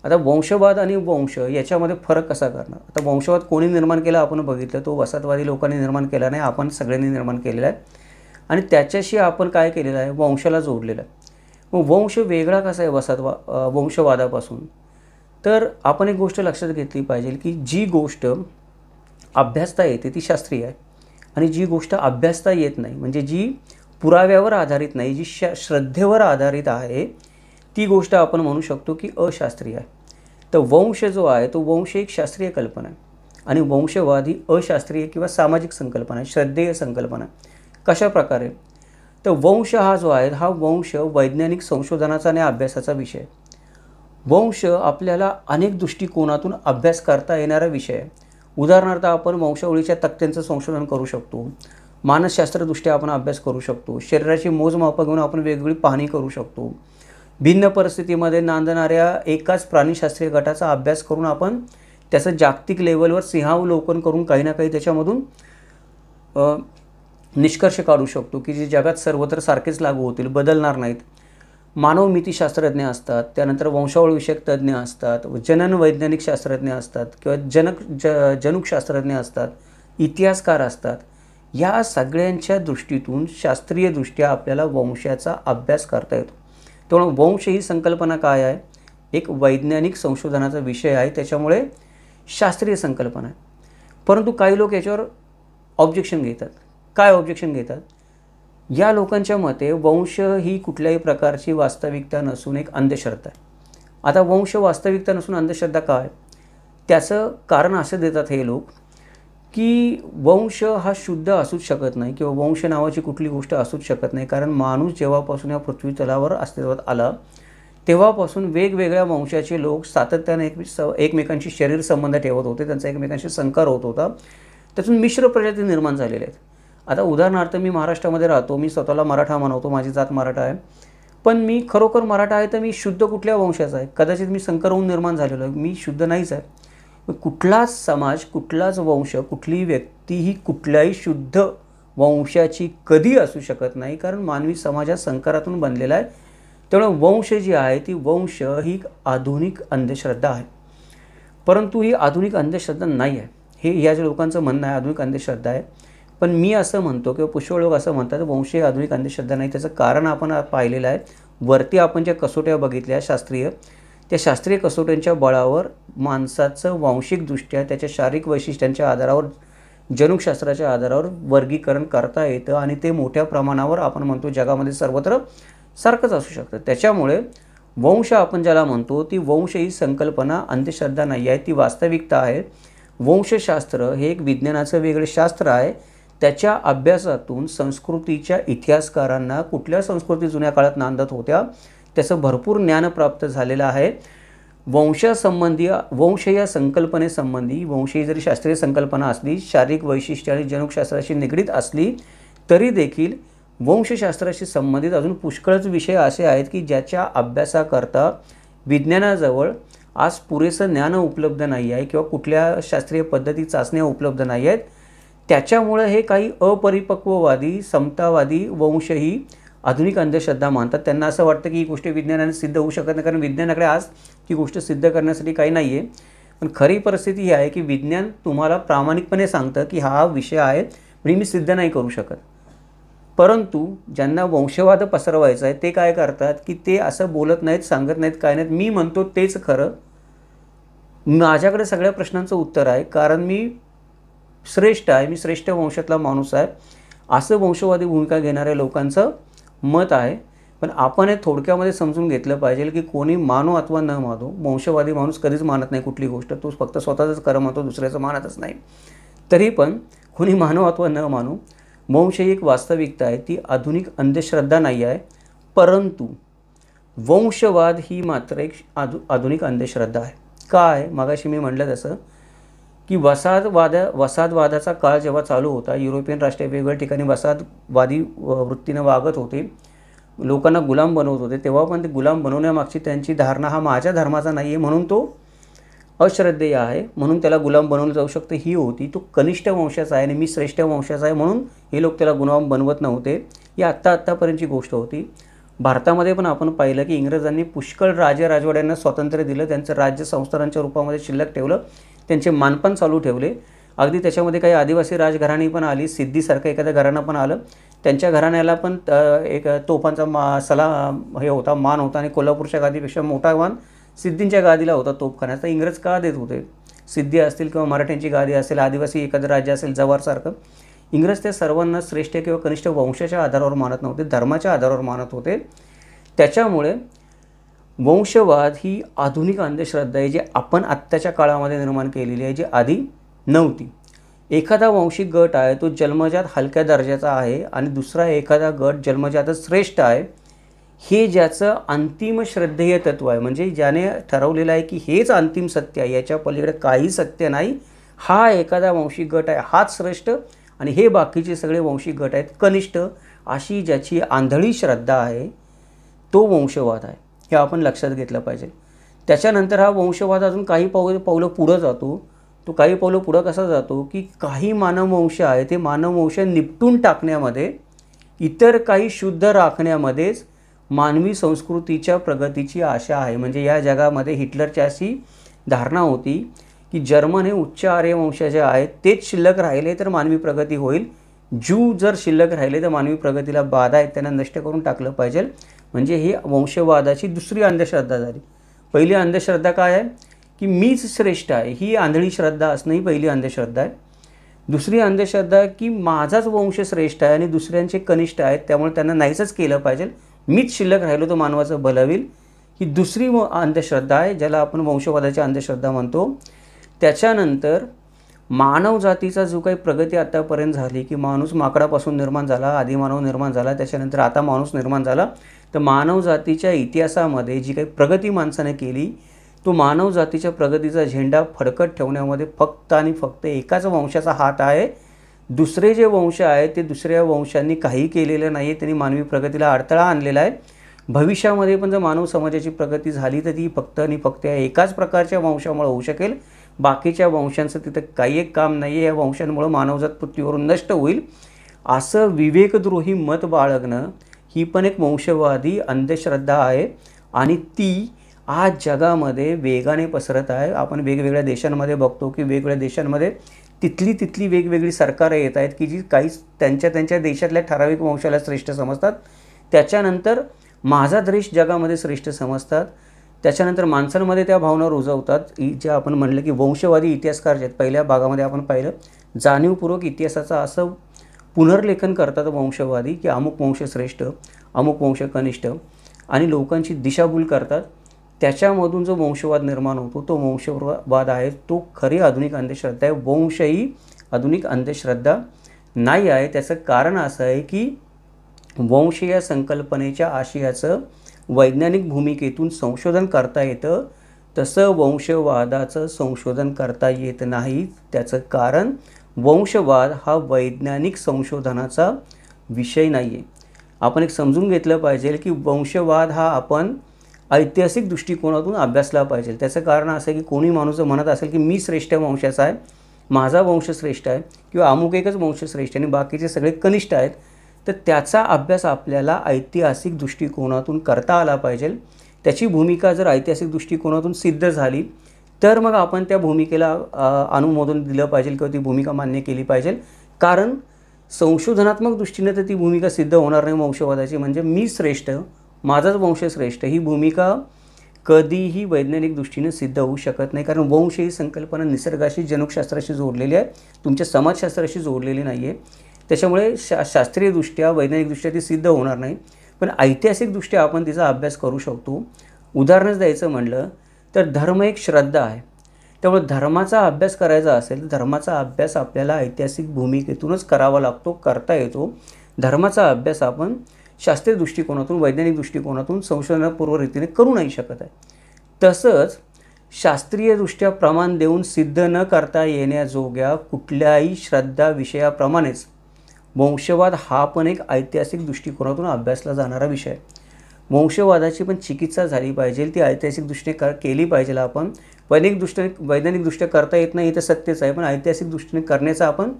आता वंशवाद आणि वंश याच्यामध्ये फरक कसा करणार? आता वंशवाद कोणी निर्माण केला आपण बघितलं, तो वसाहतवादी लोकांनी निर्माण केला नाही, आपण सगळ्यांनी निर्माण केलेला आहे आणि त्याच्याशी आपण काय केलेलं आहे, वंशाला जोडलेलं आहे. मग वंश वेगळा कसा आहे वंशवादापासून? तर आपण एक गोष्ट लक्षात घेतली पाहिजे की जी गोष्ट अभ्यासता येते ती शास्त्रीय आहे आणि जी गोष्ट अभ्यासता येत नाही, म्हणजे जी पुराव्यावर आधारित नाही, जी श्रद्धेवर आधारित आहे, ती गोष्ट आपण म्हणू शकतो की अशास्त्रीय आहे. तर वंश जो आहे तो वंश एक शास्त्रीय कल्पना आहे आणि वंशवाद ही अशास्त्रीय किंवा सामाजिक संकल्पना आहे, श्रद्धेय संकल्पना. कशा प्रकारे? तर वंश हा जो आहे हा वंश वैज्ञानिक संशोधनाचा आणि अभ्यासाचा विषय आहे. वंश आपल्याला अनेक दृष्टिकोनातून अभ्यास करता येणारा विषय आहे. उदाहरणार्थ आपण वंशावळीच्या तक्त्यांचं संशोधन करू शकतो, मानसशास्त्रदृष्ट्या आपण अभ्यास करू शकतो, शरीराची मोजमापं घेऊन आपण वेगवेगळी पाहणी करू शकतो, भिन्न परिस्थितीमध्ये नांदणाऱ्या एकाच प्राणीशास्त्रीय गटाचा अभ्यास करून आपण त्याचं जागतिक लेवलवर सिंहावलोकन करून काही ना काही त्याच्यामधून निष्कर्ष काढू शकतो की जे जगात सर्वत्र सारखेच लागू होतील, बदलणार नाहीत. मानवमितीशास्त्रज्ञ असतात, त्यानंतर वंशावळविषयक तज्ज्ञ असतात, जनन वैज्ञानिक शास्त्रज्ञ असतात किंवा जनुकशास्त्रज्ञ असतात, इतिहासकार असतात. या सगळ्यांच्या दृष्टीतून शास्त्रीयदृष्ट्या आपल्याला वंशाचा अभ्यास करता येतो. त्यामुळे वंश ही संकल्पना काय आहे? एक वैज्ञानिक संशोधनाचा विषय आहे, त्याच्यामुळे शास्त्रीय संकल्पना आहे. परंतु काही लोक याच्यावर ऑब्जेक्शन घेतात. काय ऑब्जेक्शन घेतात? या लोकांच्या मते वंश ही कुठल्याही प्रकारची वास्तविकता नसून एक अंधश्रद्धा आहे. आता वंश वास्तविकता नसून अंधश्रद्धा काय? त्याचं कारण असं देतात हे लोक की वंश हा शुद्ध असूच शकत नाही किंवा वंश नावाची कुठली गोष्ट असूच शकत नाही, कारण माणूस जेव्हापासून या पृथ्वी तलावर अस्तित्वात आला तेव्हापासून वेगवेगळ्या वंशाचे लोक सातत्याने एकमेकांशी शरीर संबंध ठेवत होते, त्यांचा एकमेकांशी संकर होत होता, त्यातून मिश्र प्रजाती निर्माण झालेल्या आहेत. आता उदाहरणार्थ मी महाराष्ट्रामध्ये राहतो, मी स्वतःला मराठा म्हणवतो, माझी जात मराठा आहे, पण मी खरोखर मराठा आहे तर मी शुद्ध कुठल्या वंशाचा आहे? कदाचित मी संकर होऊन निर्माण झालेलो आहे, मी शुद्ध नाहीच आहे. कुठलाच समाज, कुठलाच वंश, कुठलीही व्यक्ती ही कुठल्याही शुद्ध वंशाची कधी असू शकत नाही, कारण मानवी समाज हा संकरातून बनलेला आहे. त्यामुळे वंश जी आहे ती वंश ही आधुनिक अंधश्रद्धा आहे. परंतु ही आधुनिक अंधश्रद्धा नाही आहे, हे या ज्या लोकांचं म्हणणं आहे आधुनिक अंधश्रद्धा आहे. पण मी असं म्हणतो किंवा पुष्कळ लोक असं म्हणतात वंश ही आधुनिक अंधश्रद्धा नाही. त्याचं कारण आपण पाहिलेलं आहे. वरती आपण ज्या कसोट्या बघितल्या शास्त्रीय, त्या शास्त्रीय कसोट्यांच्या बळावर माणसाचं वांशिकदृष्ट्या त्याच्या शारीरिक वैशिष्ट्यांच्या आधारावर, जनुकशास्त्राच्या आधारावर वर्गीकरण करता येतं आणि ते मोठ्या प्रमाणावर आपण म्हणतो जगामध्ये सर्वत्र सारखंच असू शकतं. त्याच्यामुळे वंश आपण ज्याला म्हणतो ती वंश ही संकल्पना अंधश्रद्धा नाही आहे, ती वास्तविकता आहे. वंशशास्त्र हे एक विज्ञानाचं वेगळं शास्त्र आहे. त्याच्या अभ्यासातून संस्कृतीच्या इतिहासकारांना कुठल्या संस्कृती जुन्या काळात नांदत होत्या त्याचं भरपूर ज्ञान प्राप्त झालेलं आहे. वंशासंबंधी, वंश या संकल्पनेसंबंधी, वंश ही जरी शास्त्रीय संकल्पना असली, शारीरिक वैशिष्ट्य आणि जनुकशास्त्राशी निगडीत असली तरी देखील वंशशास्त्राशी संबंधित अजून पुष्कळच विषय असे आहेत की ज्याच्या अभ्यासाकरता विज्ञानाजवळ आज पुरेसं ज्ञान उपलब्ध नाही आहे किंवा कुठल्या शास्त्रीय पद्धती चाचण्या उपलब्ध नाही आहेत. त्याच्यामुळे हे काही अपरिपक्ववादी, समतावादी वंश ही आधुनिक अंधश्रद्धा मानतात. त्यांना असं वाटतं की ही गोष्ट विज्ञानाने सिद्ध होऊ शकत नाही, कारण विज्ञानाकडे आज ती गोष्ट सिद्ध करण्यासाठी काही नाही आहे. पण खरी परिस्थिती ही आहे की विज्ञान तुम्हाला प्रामाणिकपणे सांगतं की हा विषय आहे म्हणजे मी सिद्ध नाही करू शकत. परंतु ज्यांना वंशवाद पसरवायचा आहे ते काय करतात की ते असं बोलत नाहीत, सांगत नाहीत, काय नाहीत, मी म्हणतो तेच खरं, माझ्याकडे सगळ्या प्रश्नांचं उत्तर आहे, कारण मी श्रेष्ठ आहे, मी श्रेष्ठ वंशातला माणूस आहे, असं वंशवादी भूमिका घेणाऱ्या लोकांचं मत आहे. पण आपण हे थोडक्यामध्ये समजून घेतलं पाहिजे की कोणी मानो अथवा न मानो, वंशवादी माणूस कधीच मानत नाही कुठली गोष्ट, तो फक्त स्वतःचंच खरं मानतो, दुसऱ्याचं मानतच नाही. तरी पण कोणी मानो अथवा न मानो, वंश ही एक वास्तविकता आहे, ती आधुनिक अंधश्रद्धा नाही आहे. परंतु वंशवाद ही मात्र एक आधुनिक अंधश्रद्धा आहे. काय मगाशी मी म्हटलं तसं की वसाहतवादाचा काळ जेव्हा चालू होता, युरोपियन राष्ट्रे वेगवेगळ्या ठिकाणी वसाहतवादी वृत्तीनं वागत होते, लोकांना गुलाम बनवत होते, तेव्हा पण ते गुलाम बनवण्यामागची त्यांची धारणा हा माझ्या धर्माचा नाही आहे म्हणून तो अश्रद्धेय आहे, म्हणून त्याला गुलाम बनवलं जाऊ शकतं ही होती. तो कनिष्ठ वंशाचा आहे आणि मी श्रेष्ठ वंशाचा आहे म्हणून हे लोक त्याला गुलाम बनवत नव्हते. ही आत्तापर्यंतची गोष्ट होती. भारतामध्ये पण आपण पाहिलं की इंग्रजांनी पुष्कळ राजवाड्यांना स्वातंत्र्य दिलं, त्यांचं राज्य संस्थानांच्या रूपामध्ये शिल्लक ठेवलं, त्यांचे मानपण चालू ठेवले. अगदी त्याच्यामध्ये काही आदिवासी राजघराणी पण आली, सिद्धीसारखं एखाद्या घराणं पण आलं, त्यांच्या घराण्याला पण एक तोफांचा हे होता, मान होता, आणि कोल्हापूरच्या गादीपेक्षा मोठा मान सिद्धींच्या गादीला होता तोफखान्याचा. इंग्रज का देत होते? सिद्धी असतील किंवा मराठ्यांची गादी असेल, आदिवासी एखादं राज्य असेल जव्हारसारखं, इंग्रज त्या सर्वांना श्रेष्ठ किंवा कनिष्ठ वंशाच्या आधारावर मानत नव्हते, धर्माच्या आधारावर मानत होते. त्याच्यामुळे वंशवाद ही आधुनिक अंधश्रद्धा आहे, जी आपण आत्ताच्या काळामध्ये निर्माण केलेली आहे, जी आधी नव्हती. एखादा वंशिक गट आहे तो जन्मजात हलक्या दर्जाचा आहे आणि दुसरा एखादा गट जन्मजातच श्रेष्ठ आहे, हे ज्याचं अंतिम श्रद्धेय तत्व आहे, म्हणजे ज्याने ठरवलेलं आहे की हेच अंतिम सत्य आहे, याच्या पलीकडे काही सत्य नाही, हा एखादा वंशिक गट आहे, हाच श्रेष्ठ आणि हे बाकीचे सगळे वंशिक गट आहेत कनिष्ठ, अशी ज्याची आंधळी श्रद्धा आहे तो वंशवाद आहे. हे आपण लक्षात घेतलं पाहिजे. त्याच्यानंतर हा वंशवाद अजून काही पावलं पुढं जातो. तो काही पावलं पुढं कसा जातो की काही मानववंश आहे ते मानववंश निपटून टाकण्यामध्ये, इतर काही शुद्ध राखण्यामध्येच मानवी संस्कृतीच्या प्रगतीची आशा आहे. म्हणजे या जगामध्ये हिटलरची अशी धारणा होती की जर्मन हे उच्च आर्य वंशाचे आहेत, तेच शिल्लक राहिले तर मानवी प्रगती होईल, ज्यू जर शिल्लक राहिले तर मानवी प्रगतीला बाधा आहेत, त्यांना नष्ट करून टाकलं पाहिजे. म्हणजे ही वंशवादाची दुसरी अंधश्रद्धा झाली. पहिली अंधश्रद्धा काय आहे की मीच श्रेष्ठ आहे, ही आंधळी श्रद्धा असणं ही पहिली अंधश्रद्धा आहे. दुसरी अंधश्रद्धा की माझाच वंश श्रेष्ठ आहे आणि दुसऱ्यांचे कनिष्ठ आहेत, त्यामुळे त्यांना नाहीच केलं पाहिजे, मीच शिल्लक राहिलो तर मानवाचं भलं होईल, ही दुसरी अंधश्रद्धा आहे, ज्याला आपण वंशवादाची अंधश्रद्धा म्हणतो. त्याच्यानंतर मानव जातीचा जो काही प्रगती आतापर्यंत झाली की माणूस माकडापासून निर्माण झाला, आदिमानव निर्माण झाला, त्याच्यानंतर आता माणूस निर्माण झाला, तर मानव जातीच्या इतिहासामध्ये जी काही प्रगती माणसाने केली, तो मानव जातीच्या प्रगतीचा झेंडा फडकत ठेवण्यामध्ये फक्त आणि फक्त एकाच वंशाचा हात आहे. दुसरे जे वंश आहेत ते दुसऱ्या वंशांनी काही केलेलं नाही आहे, त्यांनी मानवी प्रगतीला अडथळा आणलेला आहे. भविष्यामध्ये पण जर मानव समाजाची प्रगती झाली तर ती फक्त आणि फक्त एकाच प्रकारच्या वंशामुळे होऊ शकेल, बाकीच्या वंशांचं तिथं काही एक काम नाही आहे, या वंशांमुळे मानवजात पृथ्वीवरून नष्ट होईल, असं विवेकद्रोही मत बाळगणं ही पण एक वंशवादी अंधश्रद्धा आहे आणि ती आज जगामध्ये वेगाने पसरत आहे. आपण वेगवेगळ्या देशांमध्ये बघतो की वेगवेगळ्या देशांमध्ये तिथली वेगवेगळी सरकारं येत आहेत की जी काही त्यांच्या देशातल्या ठराविक वंशाला श्रेष्ठ समजतात, त्याच्यानंतर माझा देश जगामध्ये श्रेष्ठ समजतात, त्याच्यानंतर माणसांमध्ये त्या भावना रुजवतात. जे आपण म्हणलं की वंशवादी इतिहासकार जे आहेत, पहिल्या भागामध्ये आपण पाहिलं जाणीवपूर्वक इतिहासाचं असं पुनर्लेखन करतात वंशवादी की अमुक वंश श्रेष्ठ, अमुक वंश कनिष्ठ, आणि लोकांची दिशाभूल करतात. त्याच्यामधून जो वंशवाद निर्माण होतो तो वंशवाद आहे, तो खरी आधुनिक अंधश्रद्धा आहे. वंश ही आधुनिक अंधश्रद्धा नाही आहे. त्याचं कारण असं आहे की वंश या संकल्पनेच्या आशयाचं वैज्ञानिक भूमिकेतून संशोधन करता येतं, तसं वंशवादाचं संशोधन करता येत नाही. त्याचं कारण वंशवाद हा वैज्ञानिक संशोधनाचा विषय नाही आहे. आपण एक समजून घेतलं पाहिजे की वंशवाद हा आपण ऐतिहासिक दृष्टिकोनातून अभ्यासला पाहिजे. त्याचं कारण असं आहे की कोणी माणूस म्हणत असेल की मी श्रेष्ठ वंशाचा आहे, माझा वंश श्रेष्ठ आहे किंवा अमुक एकच वंश श्रेष्ठ आणि बाकीचे सगळे कनिष्ठ आहेत, तर त्याचा अभ्यास आपल्याला ऐतिहासिक दृष्टिकोनातून करता आला पाहिजे. त्याची भूमिका जर ऐतिहासिक दृष्टिकोनातून सिद्ध झाली तर मग आपण त्या भूमिकेला अनुमोदन दिलं पाहिजे किंवा ती भूमिका मान्य केली पाहिजे. कारण संशोधनात्मक दृष्टीने तर ती भूमिका सिद्ध होणार नाही वंशवादाची, म्हणजे मी श्रेष्ठ, माझाच वंश श्रेष्ठ, ही भूमिका कधीही वैज्ञानिक दृष्टीने सिद्ध होऊ शकत नाही. कारण वंश ही संकल्पना निसर्गाशी, जनुकशास्त्राशी जोडलेली आहे, तुमच्या समाजशास्त्राशी जोडलेली नाही आहे. त्याच्यामुळे शास्त्रीयदृष्ट्या, वैज्ञानिकदृष्ट्या ती सिद्ध होणार नाही. पण ऐतिहासिकदृष्ट्या आपण तिचा अभ्यास करू शकतो. उदाहरणच द्यायचं म्हणलं तर धर्म एक श्रद्धा आहे. त्यामुळे धर्माचा अभ्यास करायचा असेल तर धर्माचा अभ्यास आपल्याला ऐतिहासिक भूमिकेतूनच करावा लागतो, करता येतो. धर्माचा अभ्यास आपण शास्त्रीय दृष्टिकोनातून, वैज्ञानिक दृष्टिकोनातून संशोधनपूर्व रीतीने करू नाही शकत आहे. तसंच शास्त्रीयदृष्ट्या प्रमाण देऊन सिद्ध न करता येण्याजोग्या कुठल्याही श्रद्धा विषयाप्रमाणेच वंशवाद हा पण एक ऐतिहासिक दृष्टिकोनातून अभ्यासला जाणारा विषय आहे. वंशवादाची पण चिकित्सा झाली पाहिजे, ती ऐतिहासिक दृष्टीने केली पाहिजे. आपण वैज्ञानिकदृष्ट्या करता येत नाही तर सत्यच आहे, पण ऐतिहासिक दृष्टीने करण्याचा आपण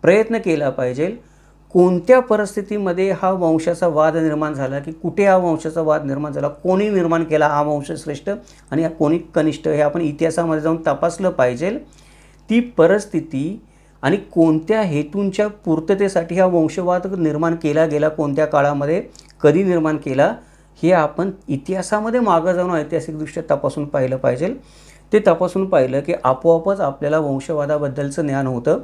प्रयत्न केला पाहिजे. कोणत्या परिस्थितीमध्ये हा वंशाचा वाद निर्माण झाला, की कुठे हा वंशाचा वाद निर्माण झाला, कोणी निर्माण केला हा वंश श्रेष्ठ आणि कोणी कनिष्ठ, हे आपण इतिहासामध्ये जाऊन तपासलं पाहिजे. ती परिस्थिती आणि कोणत्या हेतूंच्या पूर्ततेसाठी हा वंशवाद निर्माण केला गेला, कोणत्या काळामध्ये, कधी निर्माण केला, हे आपण इतिहासामध्ये मागं जाऊन ऐतिहासिकदृष्ट्या तपासून पाहिलं पाहिजे. ते तपासून पाहिलं की आपोआपच आपल्याला वंशवादाबद्दलचं ज्ञान होतं,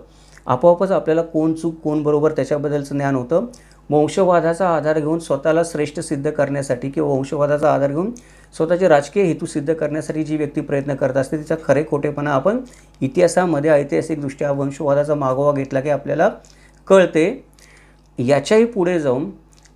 आपोआपच आपल्याला कोण चूक कोण बरोबर त्याच्याबद्दलचं ज्ञान होतं. वंशवादाचा आधार घेऊन स्वतःला श्रेष्ठ सिद्ध करण्यासाठी किंवा वंशवादाचा आधार घेऊन स्वतःचे राजकीय हेतू सिद्ध करण्यासाठी जी व्यक्ती प्रयत्न करत असते तिचा खरे खोटेपणा आपण इतिहासामध्ये ऐतिहासिकदृष्ट्या वंशवादाचा मागोवा घेतला की आपल्याला कळते. याच्याही पुढे जाऊन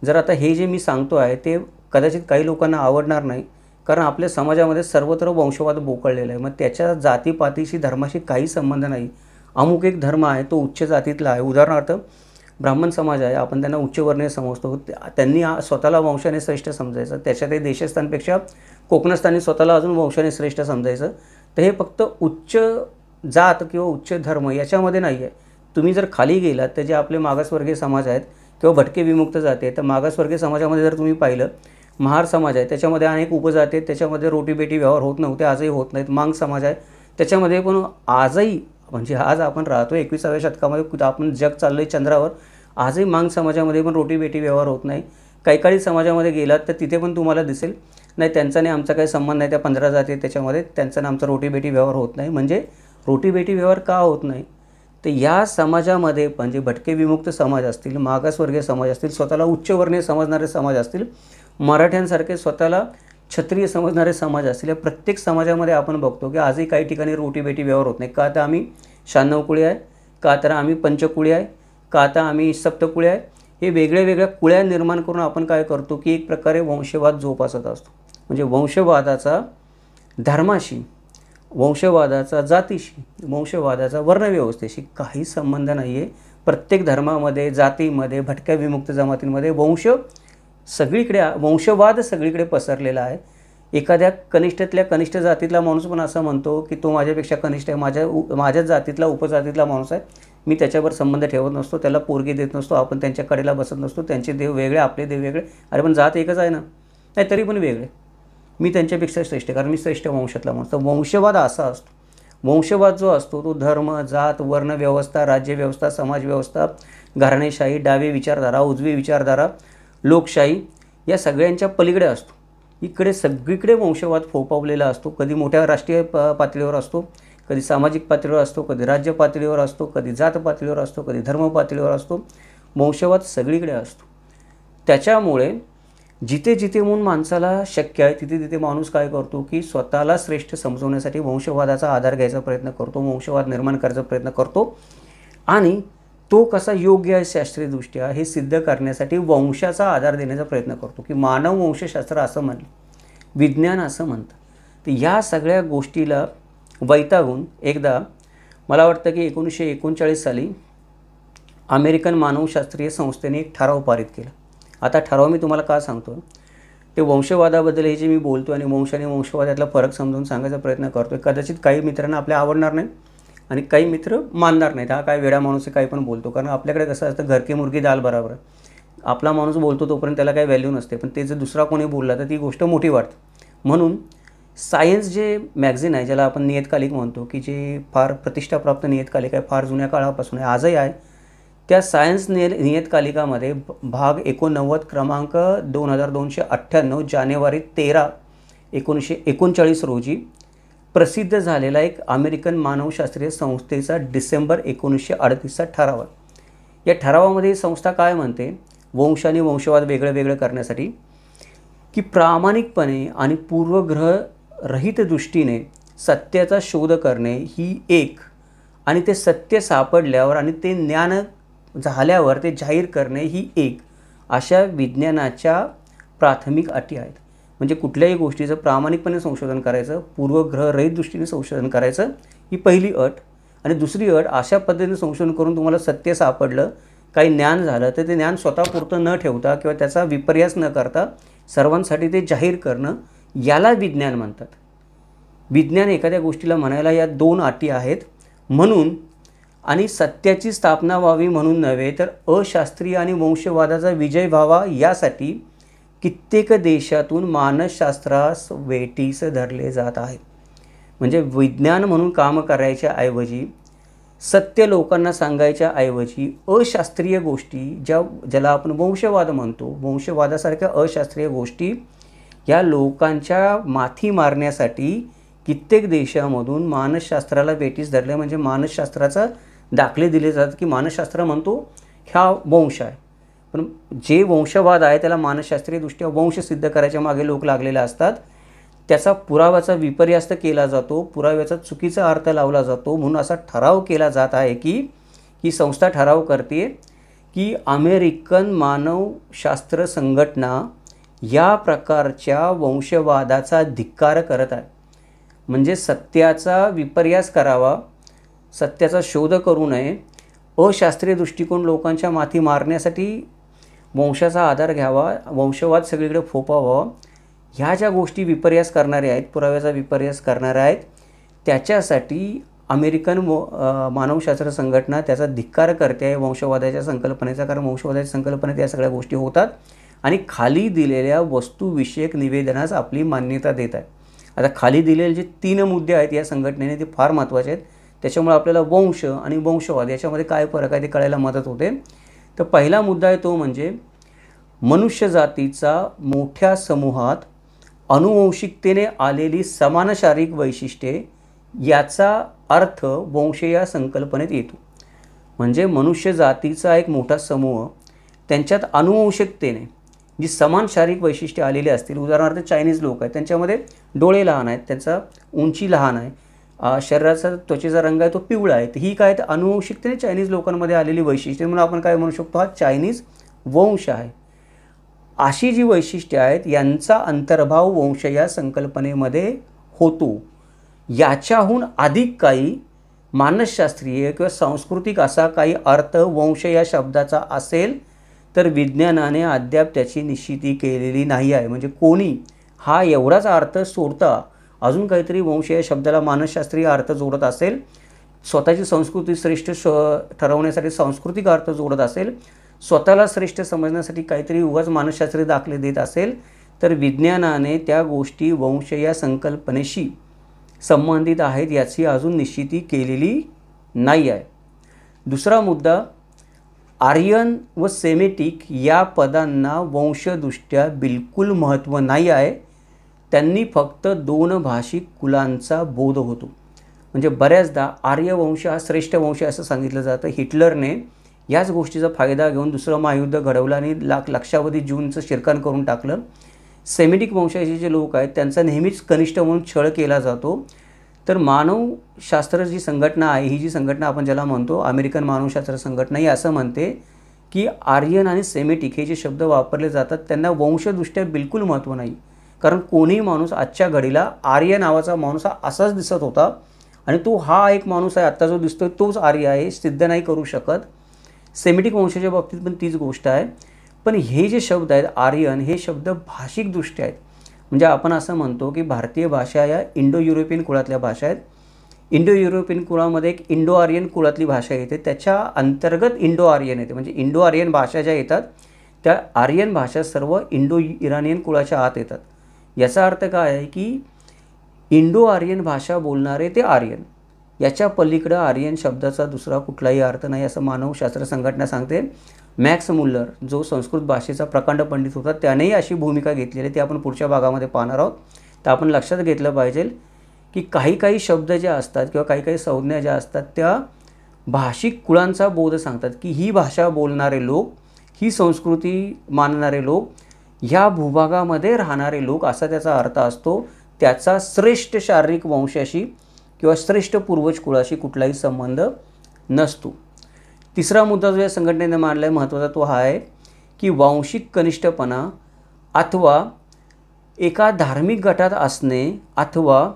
जर आता हे जे मी सांगतो आहे ते कदाचित काही लोकांना आवडणार नाही, कारण आपल्या समाजामध्ये सर्वत्र वंशवाद बोकळलेला आहे. मग त्याच्या जातीपातीशी, धर्माशी काही संबंध नाही. अमुक एक धर्म आहे, तो उच्च जातीतला आहे. उदाहरणार्थ ब्राह्मण समाज आहे, आपण त्यांना उच्चवर्णीय समजतो. त्यांनी स्वतःला वंशाने श्रेष्ठ समजायचं. त्याच्यातही देशस्थानपेक्षा कोकणस्थानी स्वतःला अजून वंशाने श्रेष्ठ समजायचं. तर हे फक्त उच्च जात किंवा उच्च धर्म याच्यामध्ये नाही आहे. तुम्ही जर खाली गेलात तर जे आपले मागासवर्गीय समाज आहेत किंवा भटके विमुक्त जाती आहेत, तर मागासवर्गीय समाजामध्ये जर तुम्ही पाहिलं, महार समाज आहे, त्याच्यामध्ये अनेक उपजाती आहेत, त्याच्यामध्ये रोटीबेटी व्यवहार होत नव्हते, आजही होत नाहीत. मांग समाज आहे, त्याच्यामध्ये पण आजही, म्हणजे आज आपण राहतो 21व्या शतकामध्ये, आपण जग चाललं आहे चंद्रावर, आजही मांग समाजामध्ये पण रोटीबेटी व्यवहार होत नाही. काही समाजामध्ये गेलात तर तिथे पण तुम्हाला दिसेल, नाही त्यांचा नाही आमचा काही संबंध नाही, त्या 15 जाती आहेत त्याच्यामध्ये, त्यांचा आणि आमचा रोटीबेटी व्यवहार होत नाही. म्हणजे रोटीबेटी व्यवहार का होत नाही, तर या समाजामध्ये पण जे भटके विमुक्त समाज असतील, मागासवर्गीय समाज असतील, स्वतःला उच्चवर्णीय समजणारे समाज असतील, मराठ्यांसारखे स्वतःला क्षत्रिय समजणारे समाज असतील, या प्रत्येक समाजामध्ये आपण बघतो की आजही काही ठिकाणी रोटीबेटी व्यवहार होत नाही. का तर आम्ही 96 कुळी आहे, का तर आम्ही पंचकुळी आहे, का तर आम्ही सप्तकुळी आहे. हे वेगळ्या कुळ्या निर्माण करून आपण काय करतो की एक प्रकारे वंशवाद जोपासत असतो. म्हणजे वंशवादाचा धर्माशी, वंशवादाचा जातीशी, वंशवादाचा वर्णव्यवस्थेशी काही संबंध नाही आहे. प्रत्येक धर्मामध्ये, जातीमध्ये, भटक्या विमुक्त जमातींमध्ये वंशवाद सगळीकडे पसरलेला आहे. एखाद्या कनिष्ठातल्या कनिष्ठ जातीतला माणूस पण असं म्हणतो की तो माझ्यापेक्षा कनिष्ठ आहे, माझ्याच जातीतला उपजातीतला माणूस आहे, मी त्याच्यावर संबंध ठेवत नसतो, त्याला पोरगी देत नसतो, आपण त्यांच्या कडेला बसत नसतो, त्यांचे देव वेगळे, आपले देव वेगळे. अरे पण जात एकच आहे ना, नाही तरी पण वेगळे, मी त्यांच्यापेक्षा श्रेष्ठ, कारण मी श्रेष्ठ वंशातला माणूस. तर वंशवाद असा असतो. वंशवाद जो असतो तो धर्म, जात, वर्णव्यवस्था, राज्यव्यवस्था, समाजव्यवस्था, घराणेशाही, डावी विचारधारा, उजवी विचारधारा, लोकशाही या सगळ्यांच्या पलीकडे असतो. इकडे सगळीकडे वंशवाद फोफावलेला असतो. कधी मोठ्या राष्ट्रीय पातळीवर असतो, कधी सामाजिक पातळीवर असतो, कधी राज्य पातळीवर असतो, कधी जात पातळीवर असतो, कधी धर्म पातळीवर असतो. वंशवाद सगळीकडे असतो. त्याच्यामुळे जिथे जिथे म्हणून माणसाला शक्य आहे तिथे तिथे माणूस काय करतो की स्वतःला श्रेष्ठ समजवण्यासाठी वंशवादाचा आधार घ्यायचा प्रयत्न करतो, वंशवाद निर्माण करायचा प्रयत्न करतो. आणि तो कसा योग्य आहे शास्त्रीयदृष्ट्या हे सिद्ध करण्यासाठी वंशाचा आधार देण्याचा प्रयत्न करतो. की मानव वंशशास्त्र असं म्हणलं, विज्ञान असं म्हणतं. तर या सगळ्या गोष्टीला वैतागून एकदा मला वाटतं की 1939 साली अमेरिकन मानवशास्त्रीय संस्थेने एक ठराव पारित केला. आता ठराव मी तुम्हाला का सांगतो, ते वंशवादाबद्दल हे जे मी बोलतो आणि वंश आणि वंशवादातला फरक समजून सांगायचा प्रयत्न करतो. कदाचित काही मित्रांना आपल्या आवडणार नाही आणि काही मित्र मानणार नाहीत, हा काय वेडा माणूस आहे, काही पण बोलतो. कारण आपल्याकडे कसं असतं, घर की मुर्गी दाल बराबर आहे. आपला माणूस बोलतो तोपर्यंत त्याला काही व्हॅल्यू नसते, पण ते जर दुसरा कोणी बोलला तर ती गोष्ट मोठी वाटते. म्हणून सायन्स जे मॅगझिन आहे, ज्याला आपण नियतकालिक म्हणतो, की जे फार प्रतिष्ठाप्राप्त नियतकालिक आहे, फार जुन्या काळापासून आहे, आजही आहे, त्या सायन्स नियतकालिकामध्ये भाग 89 क्रमांक 2298 जानेवारी 13, 1939 रोजी प्रसिद्ध झालेला एक अमेरिकन मानवशास्त्रीय संस्थेचा डिसेंबर 1938चा ठराव आहे. या ठरावामध्ये संस्था काय म्हणते, वंश आणि वंशवाद वेगळं वेगळं करण्यासाठी, की प्रामाणिकपणे आणि पूर्वग्रहरहित दृष्टीने सत्याचा शोध करणे ही एक, आणि ते सत्य सापडल्यावर आणि ते ज्ञान झाल्यावर ते जाहीर करणे ही एक, अशा विज्ञानाच्या प्राथमिक अटी आहेत. म्हणजे कुठल्याही गोष्टीचं प्रामाणिकपणे संशोधन करायचं, पूर्वग्रहरहित दृष्टीने संशोधन करायचं, ही पहिली अट. आणि दुसरी अट, अशा पद्धतीने संशोधन करून तुम्हाला सत्य सापडलं, काही ज्ञान झालं, तर ते ज्ञान स्वतःपुरतं न ठेवता किंवा त्याचा विपर्यास न करता सर्वांसाठी ते जाहीर करणं, याला विज्ञान म्हणतात. विज्ञान एखाद्या गोष्टीला म्हणायला या 2 अटी आहेत. म्हणून आणि सत्याची स्थापना व्हावी म्हणून नव्हे, तर अशास्त्रीय आणि वंशवादाचा विजय व्हावा यासाठी कित्येक देशातून मानसशास्त्रास वेठीस धरले जात आहे. म्हणजे विज्ञान म्हणून काम करायच्या ऐवजी, सत्य लोकांना सांगायच्या ऐवजी अशास्त्रीय गोष्टी, ज्याला आपण वंशवाद म्हणतो, वंशवादासारख्या अशास्त्रीय गोष्टी या लोकांच्या माथी मारण्यासाठी कित्येक देशामधून मानसशास्त्राला वेठीस धरले. म्हणजे मानसशास्त्राचा दाखले दिले जातात की मानसशास्त्र म्हणतो ह्या वंश आहे, पण जे वंशवाद आहे त्याला मानसशास्त्रीयदृष्ट्या वंश सिद्ध करायच्या मागे लोक लागलेले असतात. त्याचा पुराव्याचा विपर्यास केला जातो, पुराव्याचा चुकीचा अर्थ लावला जातो. म्हणून असा ठराव केला जात आहे की ही संस्था ठराव करते की अमेरिकन मानवशास्त्र संघटना या प्रकारच्या वंशवादाचा धिक्कार करत आहे. म्हणजे सत्याचा विपर्यास करावा, सत्याचा शोध करू नये, अशास्त्रीय दृष्टिकोन लोकांच्या माथी मारण्यासाठी वंशाचा आधार घ्यावा, वंशवाद सगळीकडे फोपावा, ह्या ज्या गोष्टी विपर्यास करणाऱ्या आहेत, पुराव्याचा विपर्यास करणाऱ्या आहेत, त्याच्यासाठी अमेरिकन मानवशास्त्र संघटना त्याचा धिक्कार करते आहे वंशवादाच्या संकल्पनेचा. कारण वंशवादाच्या संकल्पनेत या सगळ्या गोष्टी होतात आणि खाली दिलेल्या वस्तूविषयक निवेदनास आपली मान्यता देत आहे. आता खाली दिलेले जे 3 मुद्दे आहेत या संघटनेने, ते फार महत्त्वाचे आहेत. त्याच्यामुळे आपल्याला वंश आणि वंशवाद याच्यामध्ये काय फरक आहे ते कळायला मदत होते. तर पहिला मुद्दा आहे तो म्हणजे मनुष्य जातीचा मोठ्या समूहात अनुवंशिकतेने आलेली समान शारीरिक वैशिष्ट्ये याचा अर्थ वंश या संकल्पनेत येतो. म्हणजे मनुष्य जातीचा एक मोठा समूह, त्यांच्यात अनुवंशिकतेने जी समान शारीरिक वैशिष्ट्ये आलेली असतील, उदाहरणार्थ चायनीज लोक आहेत, त्यांच्यामध्ये डोळे लहान आहेत, त्यांचा उंची लहान आहे, शरीराचा त्वचेचा रंग आहे तो पिवळा आहे, ही काय तर अनुवंशिकतेने चायनीज लोकांमध्ये आलेली वैशिष्ट्ये, म्हणून आपण काय म्हणू शकतो, हा चायनीज वंश आहे. अशी जी वैशिष्ट्ये आहेत यांचा अंतर्भाव वंश या संकल्पनेमध्ये होतो. याच्याहून अधिक काही मानसशास्त्रीय किंवा सांस्कृतिक असा काही अर्थ वंश या शब्दाचा असेल तर विज्ञानाने अद्याप त्याची निश्चिती केलेली नाही आहे. म्हणजे कोणी हा एवढाच अर्थ सोडता अजून काहीतरी वंश या शब्दाला मानसशास्त्रीय अर्थ जोडत असेल, स्वतःची संस्कृती श्रेष्ठ ठरवण्यासाठी सांस्कृतिक अर्थ जोडत असेल, स्वतःला श्रेष्ठ समजण्यासाठी काहीतरी उगाच मानसशास्त्रीय दाखले देत असेल, तर विज्ञानाने त्या गोष्टी वंश या संकल्पनेशी संबंधित आहेत याची अजून निश्चिती केलेली नाही आहे. दुसरा मुद्दा, आर्यन व सेमेटिक या पदांना वंशदृष्ट्या बिलकुल महत्त्व नाही आहे. त्यांनी फक्त 2 भाषिक कुलांचा बोध होतो. म्हणजे बऱ्याचदा आर्यवंश हा श्रेष्ठ वंश असं सांगितलं जातं. हिटलरने याच गोष्टीचा फायदा घेऊन दुसरं महायुद्ध घडवलं आणि लक्षावधी ज्यूंचं शिरकाण करून टाकलं. सेमेटिक वंशाचे जे लोक आहेत त्यांचा नेहमीच कनिष्ठ म्हणून छळ केला जातो. तर मानवशास्त्र जी संघटना आहे, ही जी संघटना आपण ज्याला म्हणतो अमेरिकन मानवशास्त्र संघटना, ही असं म्हणते की आर्यन आणि सेमेटिक हे जे शब्द वापरले जातात त्यांना वंशदृष्ट्या बिलकुल महत्त्व नाही. कारण कोणीही माणूस आजच्या घडीला आर्य नावाचा माणूस हा असाच दिसत होता आणि तो हा एक माणूस आहे आत्ता जो दिसतोय तोच आर्य आहे, सिद्ध नाही करू शकत. सेमेटिक वंशाच्या बाबतीत पण तीच गोष्ट आहे. पण हे जे शब्द आहेत आर्यन, हे शब्द भाषिकदृष्ट्या आहेत. म्हणजे आपण असं म्हणतो की भारतीय भाषा या इंडो युरोपियन कुळातल्या भाषा आहेत. इंडो युरोपियन कुळामध्ये एक इंडो आर्यन कुळातली भाषा येते, त्याच्या अंतर्गत इंडो आर्यन येते. म्हणजे इंडो आर्यन भाषा ज्या येतात त्या आर्यन भाषा सर्व इंडो इराणियन कुळाच्या आत येतात. याचा अर्थ काय आहे की इंडो आर्यन भाषा बोलणारे ते आर्यन याच्या पलीकडं आर्यन शब्दाचा दुसरा कुठलाही अर्थ नाही असं मानवशास्त्र संघटना सांगते. मॅक्स मुल्लर जो संस्कृत भाषेचा प्रकांड पंडित होता त्यानेही अशी भूमिका घेतलेली ती आपण पुढच्या भागामध्ये पाहणार आहोत. तर आपण लक्षात घेतलं पाहिजे की काही शब्द जे असतात किंवा काही संज्ञा ज्या असतात त्या भाषिक कुळांचा बोध सांगतात की ही भाषा बोलणारे लोक, ही संस्कृती मानणारे लोक, ह्या भूभागामध्ये राहणारे लोक असा त्याचा अर्थ असतो. त्याचा श्रेष्ठ शारीरिक वंशाशी किंवा श्रेष्ठ पूर्वज कुळाशी कुठलाही संबंध नसतो. तिसरा मुद्दा जो या संघटनेने मांडला आहे महत्त्वाचा तो हा आहे की वांशिक कनिष्ठपणा अथवा एका धार्मिक गटात असणे अथवा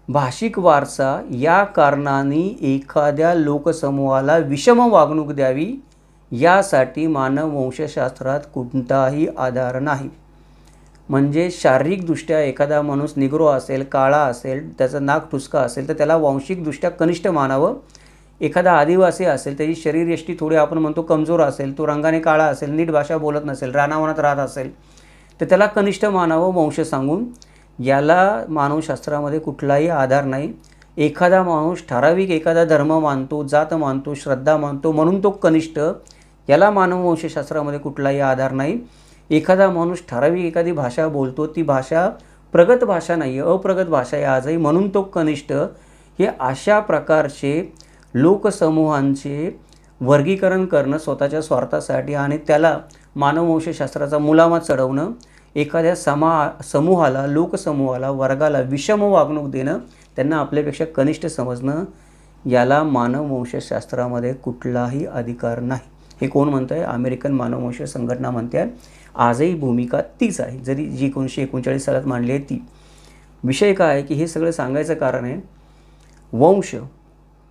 भाषिक वारसा या कारणाने एखाद्या लोकसमूहाला विषम वागणूक द्यावी यासाठी मानववंशशास्त्रात कोणताही आधार नाही. म्हणजे शारीरिकदृष्ट्या एखादा माणूस निग्रो असेल, काळा असेल, त्याचं नाक ठुसका असेल तर त्याला वांशिकदृष्ट्या कनिष्ठ मानावं. एखादा आदिवासी असेल, त्याची शरीरयष्टी थोडी आपण म्हणतो कमजोर असेल, तो रंगाने काळा असेल, नीट भाषा बोलत नसेल, रानावनात राहत असेल तर त्याला कनिष्ठ मानावं वंश सांगून. याला मानवशास्त्रामध्ये कुठलाही आधार नाही. एखादा माणूस ठराविक एखादा धर्म मानतो, जात मानतो, श्रद्धा मानतो म्हणून तो कनिष्ठ, याला मानववंशशास्त्रामध्ये कुठलाही आधार नाही. एखादा माणूस ठराविक एखादी भाषा बोलतो, ती भाषा प्रगत भाषा नाही आहे, अप्रगत भाषा आहे आजही म्हणून तो कनिष्ठ, हे अशा प्रकारचे लोकसमूहांचे वर्गीकरण करणं स्वतःच्या स्वार्थासाठी आणि त्याला मानववंशशास्त्राचा मुलामा चढवणं, एखाद्या समूहाला, लोकसमूहाला, वर्गाला विषम वागणूक देणं, त्यांना आपल्यापेक्षा कनिष्ठ समजणं, याला मानववंशशास्त्रामध्ये कुठलाही अधिकार नाही. हे कोण म्हणतं आहे? अमेरिकन मानववंश संघटना म्हणते आहे. आजही भूमिका तीच आहे, जरी जी 1939 सालात मांडली आहे ती. विषय काय आहे की हे सगळं सांगायचं कारण आहे वंश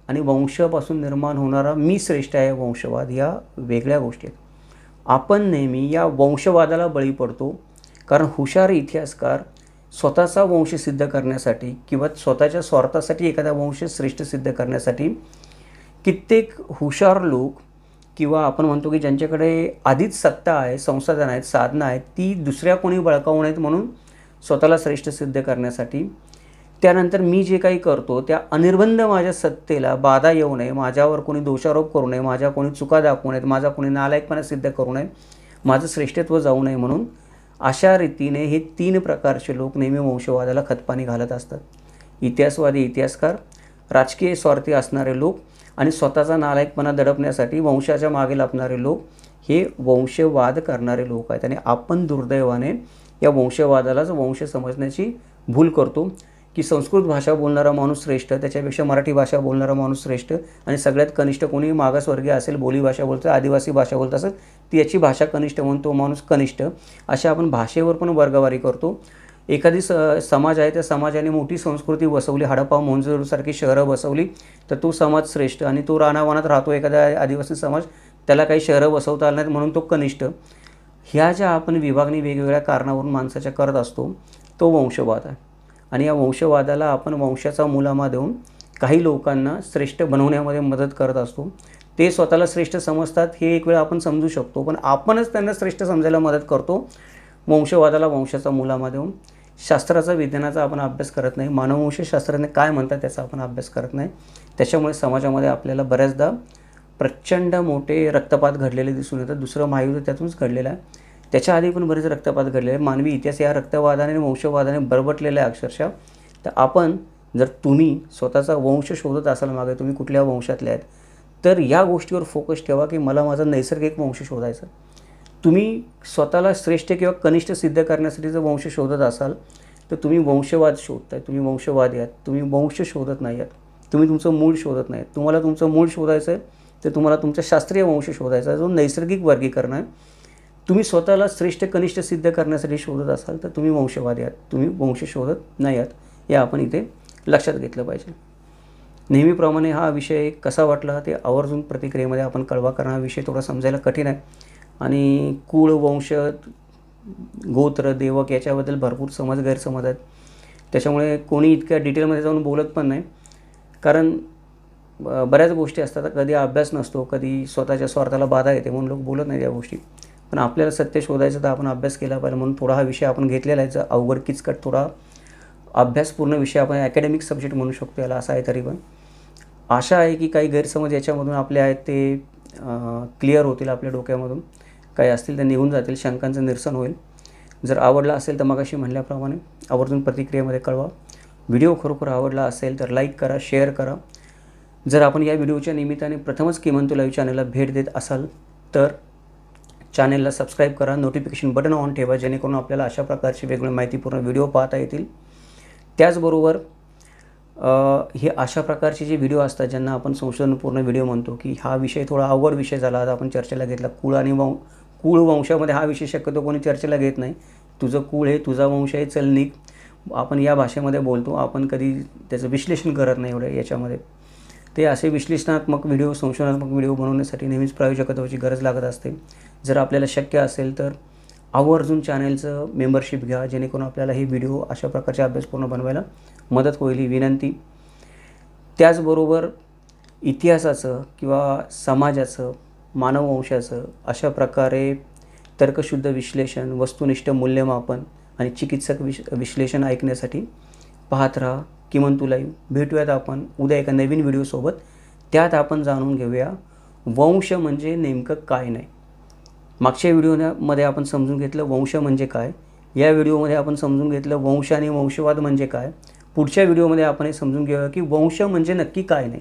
आणि वंशापासून निर्माण होणारा मी श्रेष्ठ आहे वंशवाद या वेगळ्या गोष्टी आहेत. आपण नेहमी या वंशवादाला बळी पडतो कारण हुशार इतिहासकार स्वतःचा वंश सिद्ध करण्यासाठी किंवा स्वतःच्या स्वार्थासाठी एखादा वंश श्रेष्ठ सिद्ध करण्यासाठी कित्येक हुशार लोक किंवा आपण म्हणतो की ज्यांच्याकडे आधीच सत्ता आहे, संसाधन आहेत, साधनं आहेत, ती दुसऱ्या कोणी बळकावू नयेत म्हणून स्वतःला श्रेष्ठ सिद्ध करण्यासाठी. त्यानंतर मी जे काही करतो त्या अनिर्बंध माझ्या सत्तेला बाधा येऊ नये, माझ्यावर कोणी दोषारोप करू नये, माझ्या कोणी चुका दाखवू नयेत, माझा कोणी नालायकपणा सिद्ध करू नये, माझं श्रेष्ठत्व जाऊ नये म्हणून अशा रीतीने हे 3 प्रकारचे लोक नेहमी वंशवादाला खतपाणी घालत असतात. इतिहासवादी इतिहासकार, राजकीय स्वार्थी असणारे लोक आणि स्वतःचा नालायकपणा दडपण्यासाठी वंशाच्या मागे लपणारे लोक हे वंशवाद करणारे लोक आहेत. आणि आपण दुर्दैवाने या वंशवादालाच वंश समजण्याची भूल करतो की संस्कृत भाषा बोलणारा माणूस श्रेष्ठ, त्याच्यापेक्षा मराठी भाषा बोलणारा माणूस श्रेष्ठ आणि सगळ्यात कनिष्ठ कोणी मागासवर्गीय असेल, बोली भाषा बोलतो, आदिवासी भाषा बोलत असेल ती याची भाषा कनिष्ठ म्हणतो माणूस कनिष्ठ. अशा आपण भाषेवर पण वर्गवारी करतो. एखादी समाज आहे त्या समाजाने मोठी संस्कृती बसवली, हडप्पा मोहनजोदडोसारखी शहरं बसवली तर तो समाज श्रेष्ठ, आणि तो रानावनात राहतो एखादा आदिवासी समाज, त्याला काही शहरं बसवता आलं नाहीत म्हणून तो कनिष्ठ. ह्या ज्या आपण विभागणी वेगवेगळ्या कारणावरून माणसाच्या करत असतो तो वंशवाद आहे. आणि या वंशवादाला आपण वंशाचा मुलामा देऊन काही लोकांना श्रेष्ठ बनवण्यामध्ये मदत करत असतो. ते स्वतःला श्रेष्ठ समजतात हे एक वेळ आपण समजू शकतो, पण आपणच त्यांना श्रेष्ठ समजायला मदत करतो वंशवादाला वंशाचा मुलामा देऊन. शास्त्राचा, विज्ञानाचा आपण अभ्यास करत नाही, मानववंशशास्त्राने काय म्हणतात त्याचा आपण अभ्यास करत नाही. त्याच्यामुळे समाजामध्ये आपल्याला बऱ्याचदा प्रचंड मोठे रक्तपात घडलेले दिसून येतात. दुसरं महायुद्ध त्यातूनच घडलेलं आहे, त्याच्या आधी पण बरेच रक्तपात घडलेले आहे. मानवी इतिहास या रक्तवादाने आणि वंशवादाने बरबटलेला आहे अक्षरशः. तर आपण जर तुम्ही स्वतःचा वंश शोधत असाल मागे, तुम्ही कुठल्या वंशातले आहेत, तर या गोष्टीवर फोकस ठेवा की मला माझा नैसर्गिक वंश शोधायचा. तुम्ही स्वतःला श्रेष्ठ किंवा कनिष्ठ सिद्ध करण्यासाठी जर वंश शोधत असाल तर तुम्ही वंशवाद शोधताय, तुम्ही वंशवादी आहात, तुम्ही वंश शोधत नाही आहात, तुम्ही तुमचं मूळ शोधत नाही. तुम्हाला तुमचं मूळ शोधायचं आहे तर तुम्हाला तुमचा शास्त्रीय वंश शोधायचा आहे, जो नैसर्गिक वर्गीकरण आहे. तुम्ही स्वतःला श्रेष्ठ कनिष्ठ सिद्ध करण्यासाठी शोधत असाल तर तुम्ही वंशवादी आहात, तुम्ही वंश शोधत नाही आहात. हे आपण इथे लक्षात घेतलं पाहिजे. नेहमीप्रमाणे हा विषय कसा वाटला ते आवर्जून प्रतिक्रियेमध्ये आपण कळवा, कारण हा विषय थोडा समजायला कठीण आहे आणि कुळ, वंश, गोत्र, देवक याच्याबद्दल भरपूर गैरसमज आहेत. त्याच्यामुळे कोणी इतक्या डिटेलमध्ये जाऊन बोलत पण नाही, कारण बऱ्याच गोष्टी असतात, कधी अभ्यास नसतो, कधी स्वतःच्या स्वार्थाला बाधा येते म्हणून लोक बोलत नाही या गोष्टी. पण आपल्याला सत्य शोधायचं तर आपण अभ्यास केला पाहिजे, म्हणून थोडा हा विषय आपण घेतलेला आहे. अवघड किचकट थोडा अभ्यासपूर्ण विषय आपण अकॅडमिक सब्जेक्ट म्हणू शकतो याला, असा आहे. तरी पण आशा आहे की काही गैरसमज याच्यामधून आपले आहेत ते क्लिअर होतील, आपल्या डोक्यामधून काही असतील तर निघून जातील, शंकांचं निरसन होईल. जर आवडला असेल तर मगाशी म्हटल्याप्रमाणे आवर्जून प्रतिक्रियेमध्ये कळवा. व्हिडिओ खरोखर आवडला असेल तर लाईक करा, शेअर करा. जर आपण या व्हिडिओच्या निमित्ताने प्रथमच किमंतू लाईव्ह चॅनलला भेट देत असाल तर चॅनलला सबस्क्राईब करा, नोटिफिकेशन बटन ऑन ठेवा, जेणेकरून आपल्याला अशा प्रकारचे वेगवेगळे माहितीपूर्ण व्हिडिओ पाहता येतील. त्याचबरोबर हे अशा प्रकारचे जे व्हिडिओ असतात ज्यांना आपण संशोधनपूर्ण व्हिडिओ म्हणतो, की हा विषय थोडा अवघड विषय झाला, आता आपण चर्चेला घेतला. कुळ वंशामध्ये हा विषय शक्यतो कोणी चर्चेला घेत नाही. तुझं कुळ हे तुझा वंश आहे, चल निघ. आपण या भाषेमध्ये बोलतो, आपण कधी त्याचं विश्लेषण करत नाही एवढं याच्यामध्ये. ते असे विश्लेषणात्मक व्हिडिओ, संशोधनात्मक व्हिडिओ बनवण्यासाठी नेहमीच प्रायोजकत्वाची गरज लागत असते. जर आपल्याला शक्य असेल तर आवर्जून चॅनलचं मेंबरशिप घ्या, जेणेकरून आपल्याला हे व्हिडिओ अशा प्रकारचे अभ्यासपूर्ण बनवायला मदत होईल, ही विनंती. त्याचबरोबर इतिहासाचं किंवा समाजाचं, मानववंशाचं अशा प्रकारे तर्कशुद्ध विश्लेषण, वस्तुनिष्ठ मूल्यमापन आणि चिकित्सक विश्लेषण ऐकण्यासाठी पाहत राहा किमंतू लाईव्ह. भेटूयात आपण उद्या एका नवीन व्हिडिओसोबत. त्यात आपण जाणून घेऊया वंश म्हणजे नेमकं काय नाही. मागच्या व्हिडिओमध्ये आपण समजून घेतलं वंश म्हणजे काय. या व्हिडिओमध्ये आपण समजून घेतलं वंश आणि वंशवाद म्हणजे काय. पुढच्या व्हिडिओमध्ये आपण हे समजून घेऊया की वंश म्हणजे नक्की काय नाही.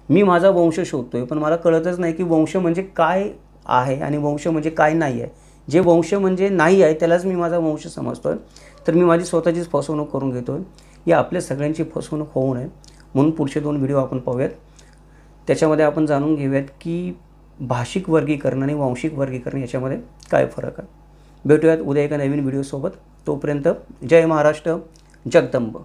मी माझा वंश शोधतोय, पण मला कळतच नाही की वंश म्हणजे काय आहे आणि वंश म्हणजे काय नाही आहे. जे वंश म्हणजे नाही आहे त्यालाच मी माझा वंश समजतोय, तर मी माझी स्वतःचीच फसवणूक करून घेतोय. या आपल्या सगळ्यांची फसवणूक होऊ नये म्हणून पुढचे 2 व्हिडिओ आपण पाहूयात. त्याच्यामध्ये आपण जाणून घेऊयात की भाषिक वर्गीकरण आणि वांशिक वर्गीकरण याच्यामध्ये काय फरक आहे. भेटूयात उद्या एका नवीन व्हिडिओसोबत. तोपर्यंत जय महाराष्ट्र, जगदंब.